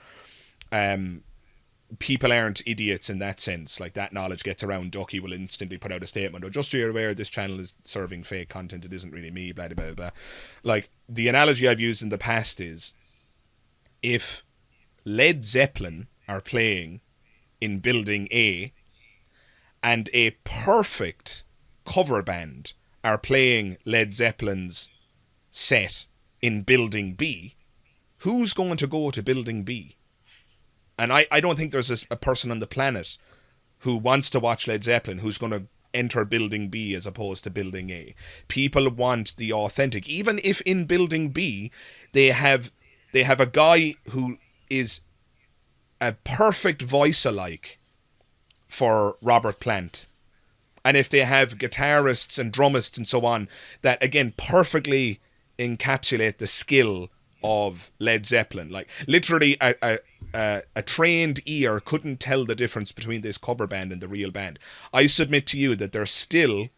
people aren't idiots in that sense. Like, that knowledge gets around. Ducky will instantly put out a statement, or just so you're aware, this channel is serving fake content, it isn't really me, blah, blah, blah, blah. Like, the analogy I've used in the past is, if Led Zeppelin are playing in Building A, and a perfect cover band are playing Led Zeppelin's set in Building B, who's going to go to Building B? And I don't think there's a person on the planet who wants to watch Led Zeppelin who's going to enter Building B as opposed to Building A. People want the authentic. Even if in Building B they have a guy who is a perfect voice alike for Robert Plant, and if they have guitarists and drummists and so on that again perfectly encapsulate the skill of Led Zeppelin, like literally a trained ear couldn't tell the difference between this cover band and the real band, I submit to you that there's still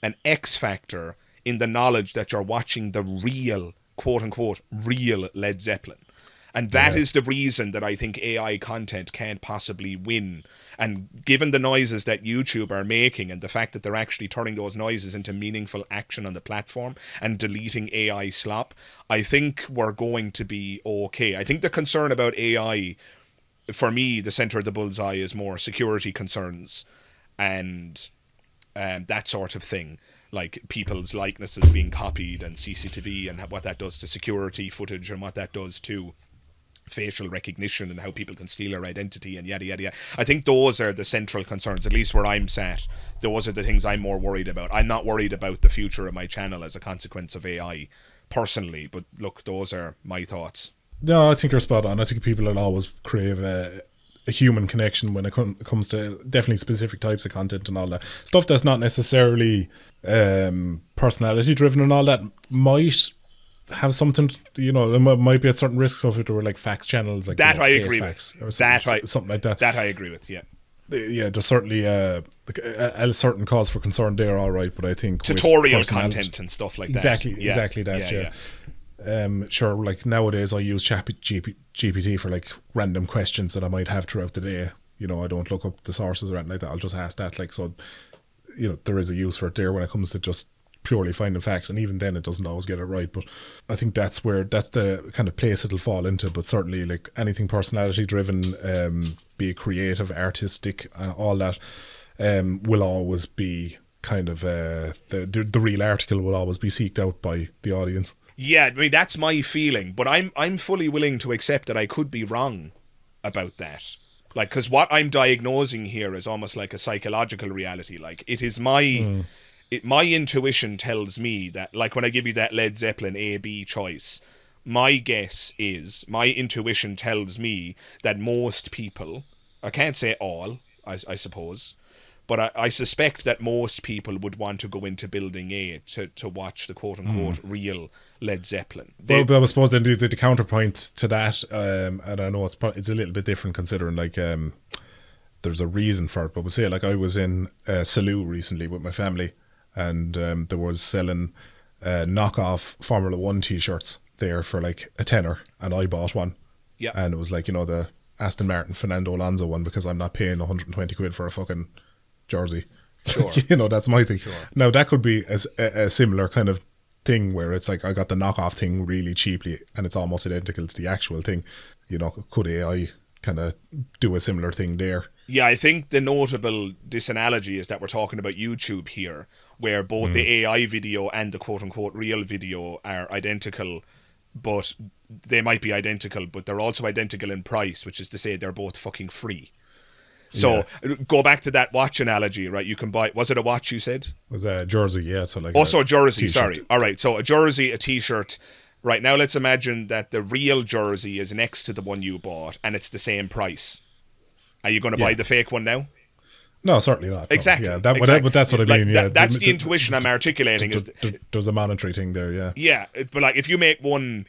an X factor in the knowledge that you're watching the real, quote unquote, real Led Zeppelin. And that is the reason that I think AI content can't possibly win. And given the noises that YouTube are making and the fact that they're actually turning those noises into meaningful action on the platform and deleting AI slop, I think we're going to be okay. I think the concern about AI, for me, the center of the bullseye is more security concerns and that sort of thing. Like people's likenesses being copied and CCTV and what that does to security footage and what that does to facial recognition and how people can steal our identity and yada yada yada. I think those are the central concerns, at least where I'm sat. Those are the things I'm more worried about. I'm not worried about the future of my channel as a consequence of AI personally, but look, those are my thoughts. No, I think you're spot on. I think people will always crave a human connection when it comes to definitely specific types of content and all that stuff that's not necessarily personality driven and all that might have something, it might be at certain risks of it, or like facts channels like that. I Space agree Facts with or something like that. That I agree with. Yeah, there's certainly a certain cause for concern there. All right, but I think tutorial content and stuff like exactly that. Yeah. Sure. Like nowadays, I use GPT for like random questions that I might have throughout the day. I don't look up the sources or anything like that. I'll just ask that. Like, so, there is a use for it there when it comes to just purely finding facts, and even then it doesn't always get it right, but I think that's the kind of place it'll fall into. But certainly like anything personality driven, be it creative, artistic, all that, will always be kind of the real article will always be seeked out by the audience. Yeah, I mean that's my feeling, but I'm fully willing to accept that I could be wrong about that. Like, because what I'm diagnosing here is almost like a psychological reality. Like, it is my my intuition tells me that, like when I give you that Led Zeppelin A-B choice, my guess is, my intuition tells me that most people, I can't say all, I suppose, but I suspect that most people would want to go into Building A to watch the quote-unquote real Led Zeppelin. But I suppose then the counterpoint to that, and I know it's a little bit different considering like there's a reason for it, but we'll say like I was in Salou recently with my family, and there was selling knockoff Formula 1 t-shirts there for like a tenner, and I bought one. Yeah. And it was like, the Aston Martin Fernando Alonso one because I'm not paying 120 quid for a fucking jersey. Sure. You know, that's my thing. Now, that could be a similar kind of thing where it's like I got the knockoff thing really cheaply and it's almost identical to the actual thing. You know, could AI kind of do a similar thing there? Yeah, I think the notable disanalogy is that we're talking about YouTube here, where both the AI video and the quote-unquote real video are identical, but they might be identical, but they're also identical in price, which is to say they're both fucking free. So go back to that watch analogy, right? You can buy, was it a watch you said? It was a jersey, yeah. So like also a jersey, t-shirt. sorry. All right, so a jersey, a t-shirt. Right, now let's imagine that the real jersey is next to the one you bought and it's the same price. Are you going to buy the fake one now? No, certainly not. No. Exactly. Yeah, exactly. But that's what I mean. Yeah, that's the intuition I'm articulating. There's a monetary thing there. Yeah. Yeah, but like if you make one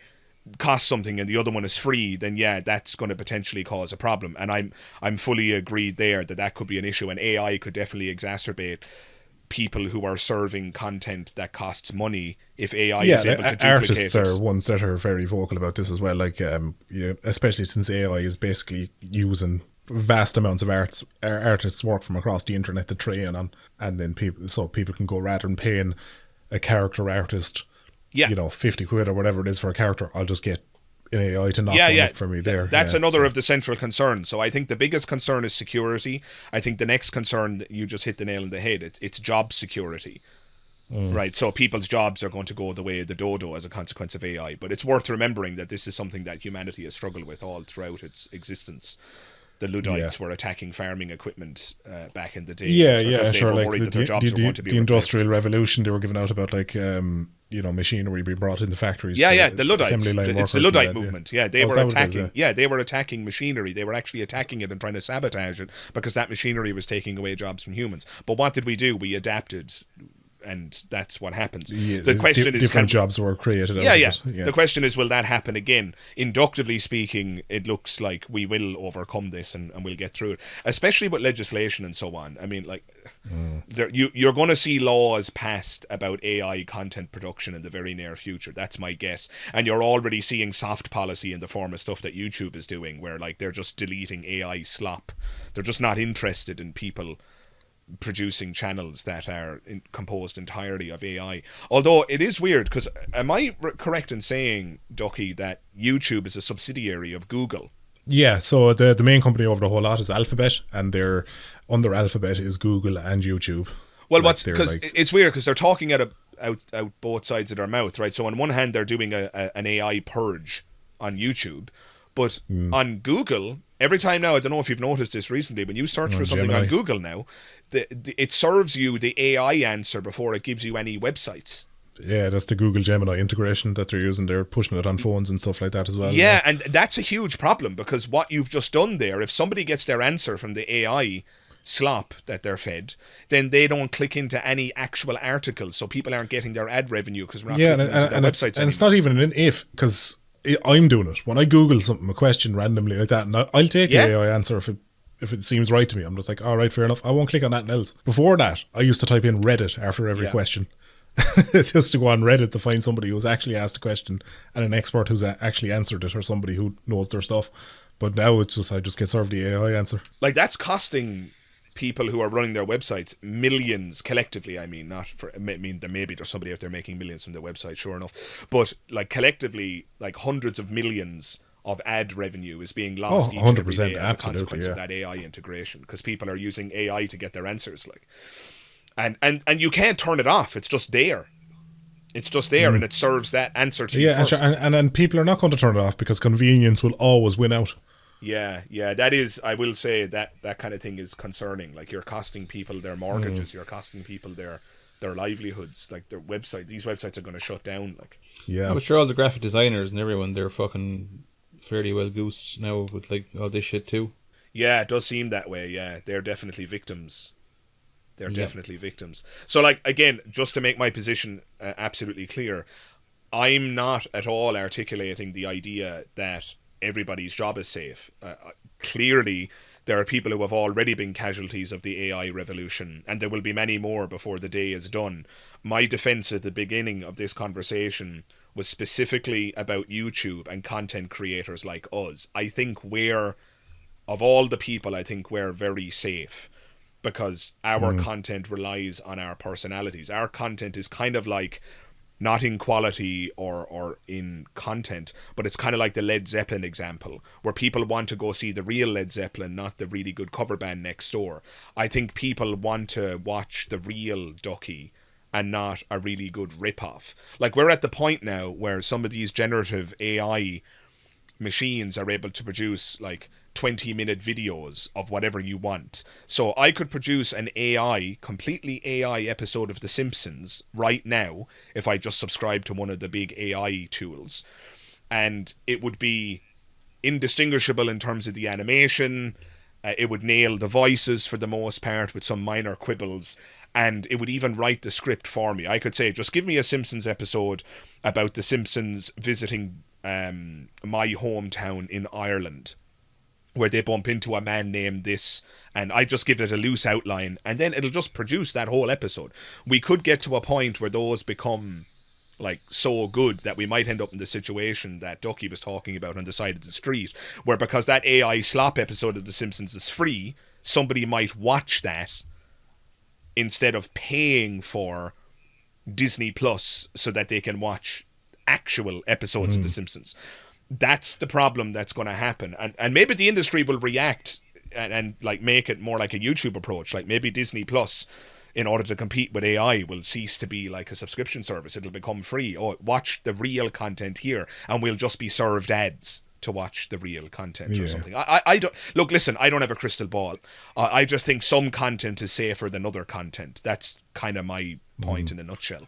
cost something and the other one is free, then yeah, that's going to potentially cause a problem. And I'm fully agreed there that could be an issue, and AI could definitely exacerbate people who are serving content that costs money if AI is able to duplicate artists it. are ones that are very vocal about this as well. Like, especially since AI is basically using vast amounts of artists' work from across the internet to train on, and then people can go rather than paying a character artist, 50 quid or whatever it is for a character, I'll just get an AI to knock one up for me there. That's another of the central concerns. So I think the biggest concern is security. I think the next concern, you just hit the nail on the head, it's job security. Right, so people's jobs are going to go the way of the dodo as a consequence of AI. But it's worth remembering that this is something that humanity has struggled with all throughout its existence. The Luddites were attacking farming equipment back in the day. Sure. Like the Industrial Revolution, they were giving out about like machinery being brought into factories. The Luddites. It's the Luddite movement. Yeah, they were attacking. They were attacking machinery. They were actually attacking it and trying to sabotage it because that machinery was taking away jobs from humans. But what did we do? We adapted. And that's what happens. The question is, different jobs were created. The question is, will that happen again? Inductively speaking, it looks like we will overcome this and we'll get through it, especially with legislation and so on. I mean, like, you're going to see laws passed about AI content production in the very near future. That's my guess. And you're already seeing soft policy in the form of stuff that YouTube is doing, where like they're just deleting AI slop. They're just not interested in people producing channels that are composed entirely of AI. Although it is weird, because am I correct in saying, Ducky, that YouTube is a subsidiary of Google? Yeah, so the main company over the whole lot is Alphabet, and they're under Alphabet is Google and YouTube. Well, because it's weird because they're talking out both sides of their mouth, right? So on one hand, they're doing an AI purge on YouTube, but on Google, every time now, I don't know if you've noticed this recently, when you search for something on Google now, it serves you the AI answer before it gives you any websites. Yeah, that's the Google Gemini integration that they're using. They're pushing it on phones and stuff like that as well. Yeah, and that's a huge problem, because what you've just done there, if somebody gets their answer from the AI slop that they're fed, then they don't click into any actual articles, so people aren't getting their ad revenue because we're not clicking into their websites anymore. And it's not even an if, because I'm doing it. When I Google something, a question randomly like that, and I'll take the AI answer if it seems right to me. I'm just like, all right, fair enough. I won't click on anything else. Before that, I used to type in Reddit after every question. Just to go on Reddit to find somebody who's actually asked a question and an expert who's actually answered it, or somebody who knows their stuff. But now it's just, I just get served the AI answer. Like, that's costing people who are running their websites millions collectively. I mean, maybe there's somebody out there making millions from their website, sure enough, but like collectively, like hundreds of millions of ad revenue is being lost each and every day as a consequence of that AI integration, because people are using AI to get their answers, like, and you can't turn it off. It's just there. It's just there, and it serves that answer to you first. And people are not going to turn it off because convenience will always win out. Yeah, that is, I will say that kind of thing is concerning. Like, you're costing people their mortgages, you're costing people their livelihoods, like their website. These websites are going to shut down. Like, I'm sure all the graphic designers and everyone, they're fucking fairly well goosed now with like all this shit too. Yeah, it does seem that way. Yeah, they're definitely victims. Definitely victims. So, like, again, just to make my position absolutely clear, I'm not at all articulating the idea that everybody's job is safe. Clearly, there are people who have already been casualties of the AI revolution, and there will be many more before the day is done. My defense at the beginning of this conversation was specifically about YouTube and content creators like us. I think where of all the people, I think we're very safe because our content relies on our personalities. Our content is kind of like, not in quality or in content, but it's kind of like the Led Zeppelin example, where people want to go see the real Led Zeppelin, not the really good cover band next door. I think people want to watch the real Ducky and not a really good rip-off. Like, we're at the point now where some of these generative AI machines are able to produce like 20-minute videos of whatever you want. So I could produce an completely AI episode of The Simpsons right now if I just subscribe to one of the big AI tools. And it would be indistinguishable in terms of the animation. It would nail the voices for the most part with some minor quibbles. And it would even write the script for me. I could say, just give me a Simpsons episode about The Simpsons visiting my hometown in Ireland, where they bump into a man named this, and I just give it a loose outline, and then it'll just produce that whole episode. We could get to a point where those become like so good that we might end up in the situation that Ducky was talking about on the side of the street, where because that AI slop episode of The Simpsons is free, somebody might watch that instead of paying for Disney Plus so that they can watch actual episodes of The Simpsons. That's the problem that's going to happen. And maybe the industry will react and like make it more like a YouTube approach. Like maybe Disney Plus, in order to compete with AI, will cease to be like a subscription service. It'll become free. Oh, watch the real content here, and we'll just be served ads to watch the real content or something. I don't look. Listen, I don't have a crystal ball. I just think some content is safer than other content. That's kind of my point in a nutshell.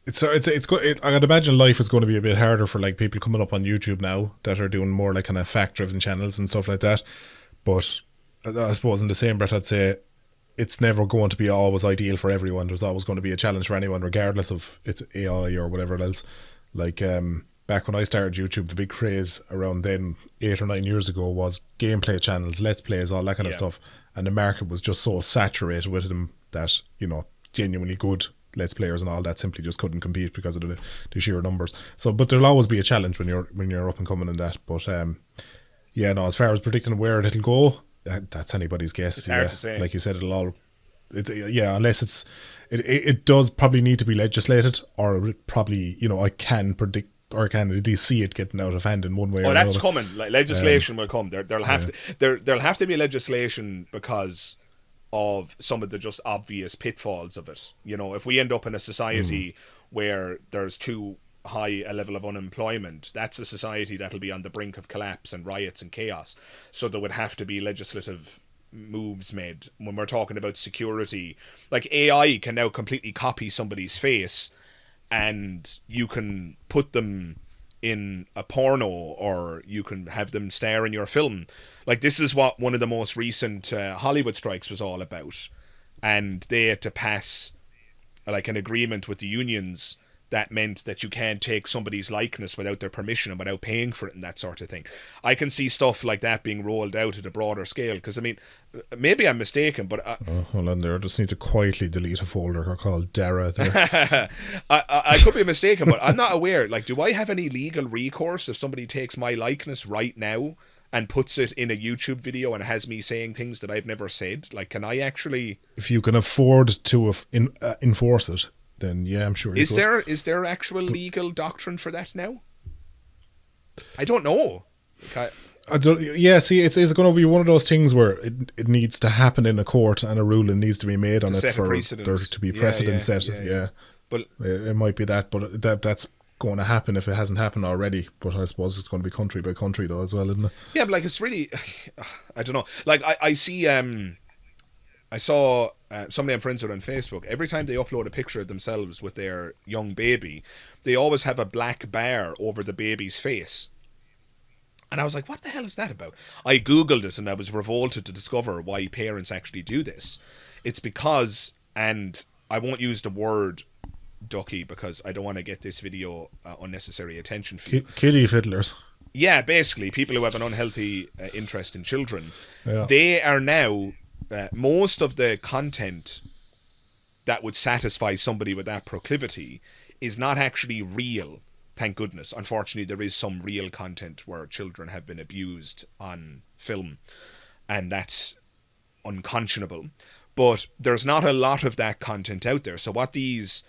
It's good. I'd imagine life is going to be a bit harder for like people coming up on YouTube now that are doing more like kind of fact-driven channels and stuff like that. But I suppose in the same breath, I'd say it's never going to be always ideal for everyone. There's always going to be a challenge for anyone, regardless of it's AI or whatever else. Like back when I started YouTube, the big craze around then 8 or 9 years ago was gameplay channels, let's plays, all that kind of stuff, and the market was just so saturated with them that, you know, genuinely good let's players and all that simply just couldn't compete because of the sheer numbers. So, but there'll always be a challenge when you're up and coming in that. But yeah, no, as far as predicting where it'll go, that's anybody's guess. It's hard to say. Like you said, unless it does probably need to be legislated, or it probably, you know, I can predict or can at least see it getting out of hand in one way or another. Oh, that's coming. Like legislation will come. There'll have to be legislation because of some of the just obvious pitfalls of it. You know, if we end up in a society where there's too high a level of unemployment, that's a society that'll be on the brink of collapse and riots and chaos. So there would have to be legislative moves made. When we're talking about security, like AI can now completely copy somebody's face and you can put them in a porno or you can have them star in your film. Like, this is what one of the most recent Hollywood strikes was all about, and they had to pass like an agreement with the unions that meant that you can't take somebody's likeness without their permission and without paying for it and that sort of thing. I can see stuff like that being rolled out at a broader scale, because I mean, maybe I'm mistaken, but hold on there, I just need to quietly delete a folder called Dara there. I could be mistaken, but I'm not aware. Like, do I have any legal recourse if somebody takes my likeness right now and puts it in a YouTube video and has me saying things that I've never said? Like, can I actually... If you can afford to enforce it, then yeah, I'm sure. Is there actual legal doctrine for that now? I don't know. I don't. Yeah, see, it's going to be one of those things where it needs to happen in a court and a ruling needs to be made on it for there to be precedent set. Yeah. But it might be that, but that's going to happen if it hasn't happened already. But I suppose it's going to be country by country though as well, isn't it? Yeah, but like, it's really, I don't know. Like, I see. I saw somebody I'm friends with on Facebook. Every time they upload a picture of themselves with their young baby, they always have a black bar over the baby's face. And I was like, what the hell is that about? I Googled it and I was revolted to discover why parents actually do this. It's because, and I won't use the word Ducky because I don't want to get this video unnecessary attention for you. Kiddie fiddlers. Yeah, basically, people who have an unhealthy interest in children. Yeah. They are now... most of the content that would satisfy somebody with that proclivity is not actually real, thank goodness. Unfortunately, there is some real content where children have been abused on film. and that's unconscionable. But there's not a lot of that content out there. So what these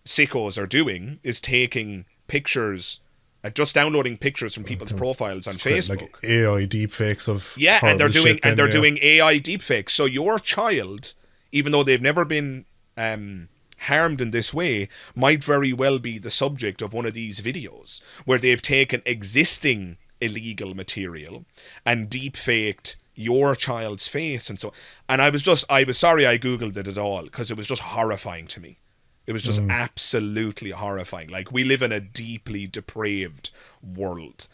sickos are doing is taking pictures, just downloading pictures from people's profiles on Facebook. Like AI deepfakes of and they're doing shit then, doing AI deepfakes. So your child, even though they've never been harmed in this way, might very well be the subject of one of these videos where they've taken existing illegal material and deepfaked your child's face and so. And I was sorry I googled it at all, because it was just horrifying to me. It was just absolutely horrifying. Like, we live in a deeply depraved world.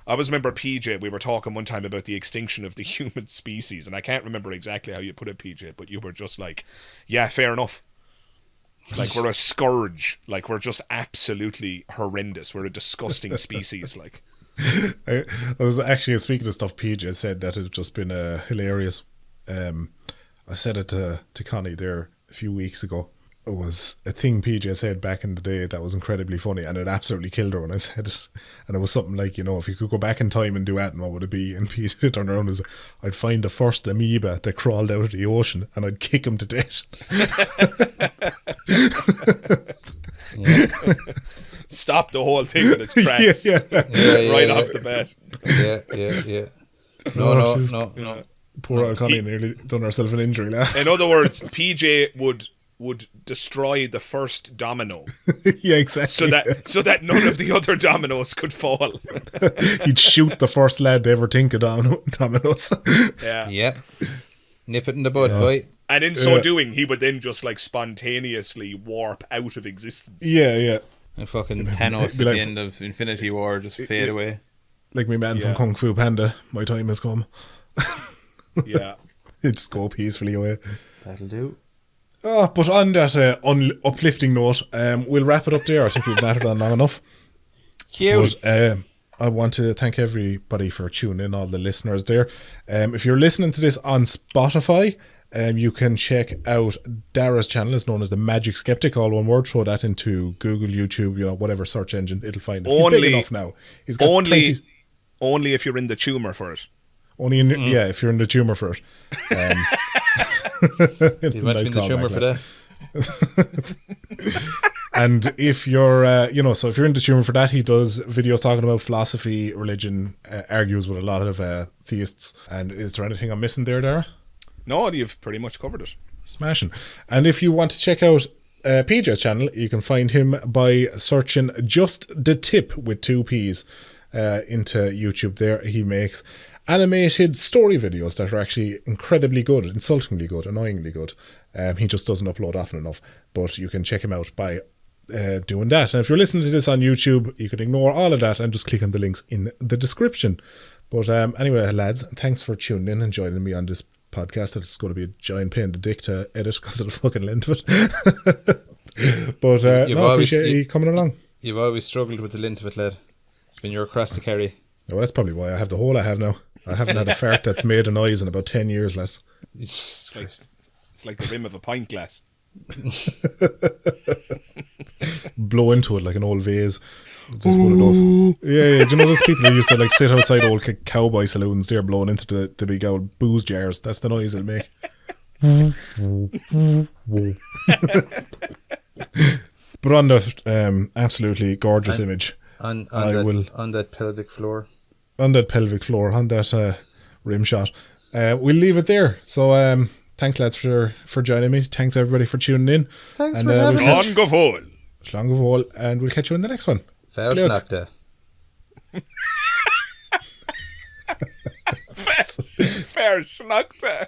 I always remember, PJ, we were talking one time about the extinction of the human species, and I can't remember exactly how you put it, PJ, but you were just like, yeah, fair enough. Like, we're a scourge. Like, we're just absolutely horrendous. We're a disgusting species, like. I was actually, speaking of stuff PJ said, that had just been hilarious. I said it to Connie there a few weeks ago. It was a thing PJ said back in the day that was incredibly funny, and it absolutely killed her when I said it. And it was something like, if you could go back in time and do that, and what would it be? And PJ turned around and said, I'd find the first amoeba that crawled out of the ocean and I'd kick him to death. Stop the whole thing in its tracks. Right off the bat. Yeah. No. Poor old Connie nearly done herself an injury now. In other words, PJ would destroy the first domino. Yeah, exactly. So that none of the other dominoes could fall. He'd shoot the first lad to ever think of dominoes. Yeah. Nip it in the bud, boy. And in so doing, he would then just like spontaneously warp out of existence. Yeah. And fucking Thanos at the end of Infinity War just fade away. Like my man from Kung Fu Panda, my time has come. Yeah. He'd just go peacefully away. That'll do. But on that uplifting note, we'll wrap it up there. I think we've nattered on long enough. Cute. But, I want to thank everybody for tuning in, all the listeners there. If you're listening to this on Spotify, you can check out Dara's channel. It's known as the Magic Skeptic, all one word. Throw that into Google, YouTube, whatever search engine, it'll find it. He's big enough now. He's got only if you're in the tumour for it. Only in if you're in the tumour for it. You've mentioned the tumour for that. And if you're, so if you're in the tumour for that, he does videos talking about philosophy, religion, argues with a lot of theists. And is there anything I'm missing there, Dara? No, you've pretty much covered it. Smashing. And if you want to check out PJ's channel, you can find him by searching Just the Tip with 2 P's into YouTube there. He makes animated story videos that are actually incredibly good, insultingly good, annoyingly good. He just doesn't upload often enough, but you can check him out by doing that. And if you're listening to this on YouTube, you can ignore all of that and just click on the links in the description. But anyway, lads, thanks for tuning in and joining me on this podcast. It's going to be a giant pain in the dick to edit because of the fucking length of it. But I appreciate you coming along. You've always struggled with the length of it, lad. It's been your cross to carry. Well, that's probably why I have the hole I have now. I haven't had a fart that's made a noise in about 10 years, lads. It's like the rim of a pint glass. Blow into it like an old vase. Just one of those. Yeah. Do you know those people who used to like sit outside old cowboy saloons? They're blowing into the big old booze jars. That's the noise it'll make. But on that absolutely gorgeous image, on that pelvic floor, on that rim shot, we'll leave it there. So thanks, lads, for joining me. Thanks everybody for tuning in. Thanks for having me. Slangavol, and we'll catch you in the next one. Fair schnackte. Fair schnackte.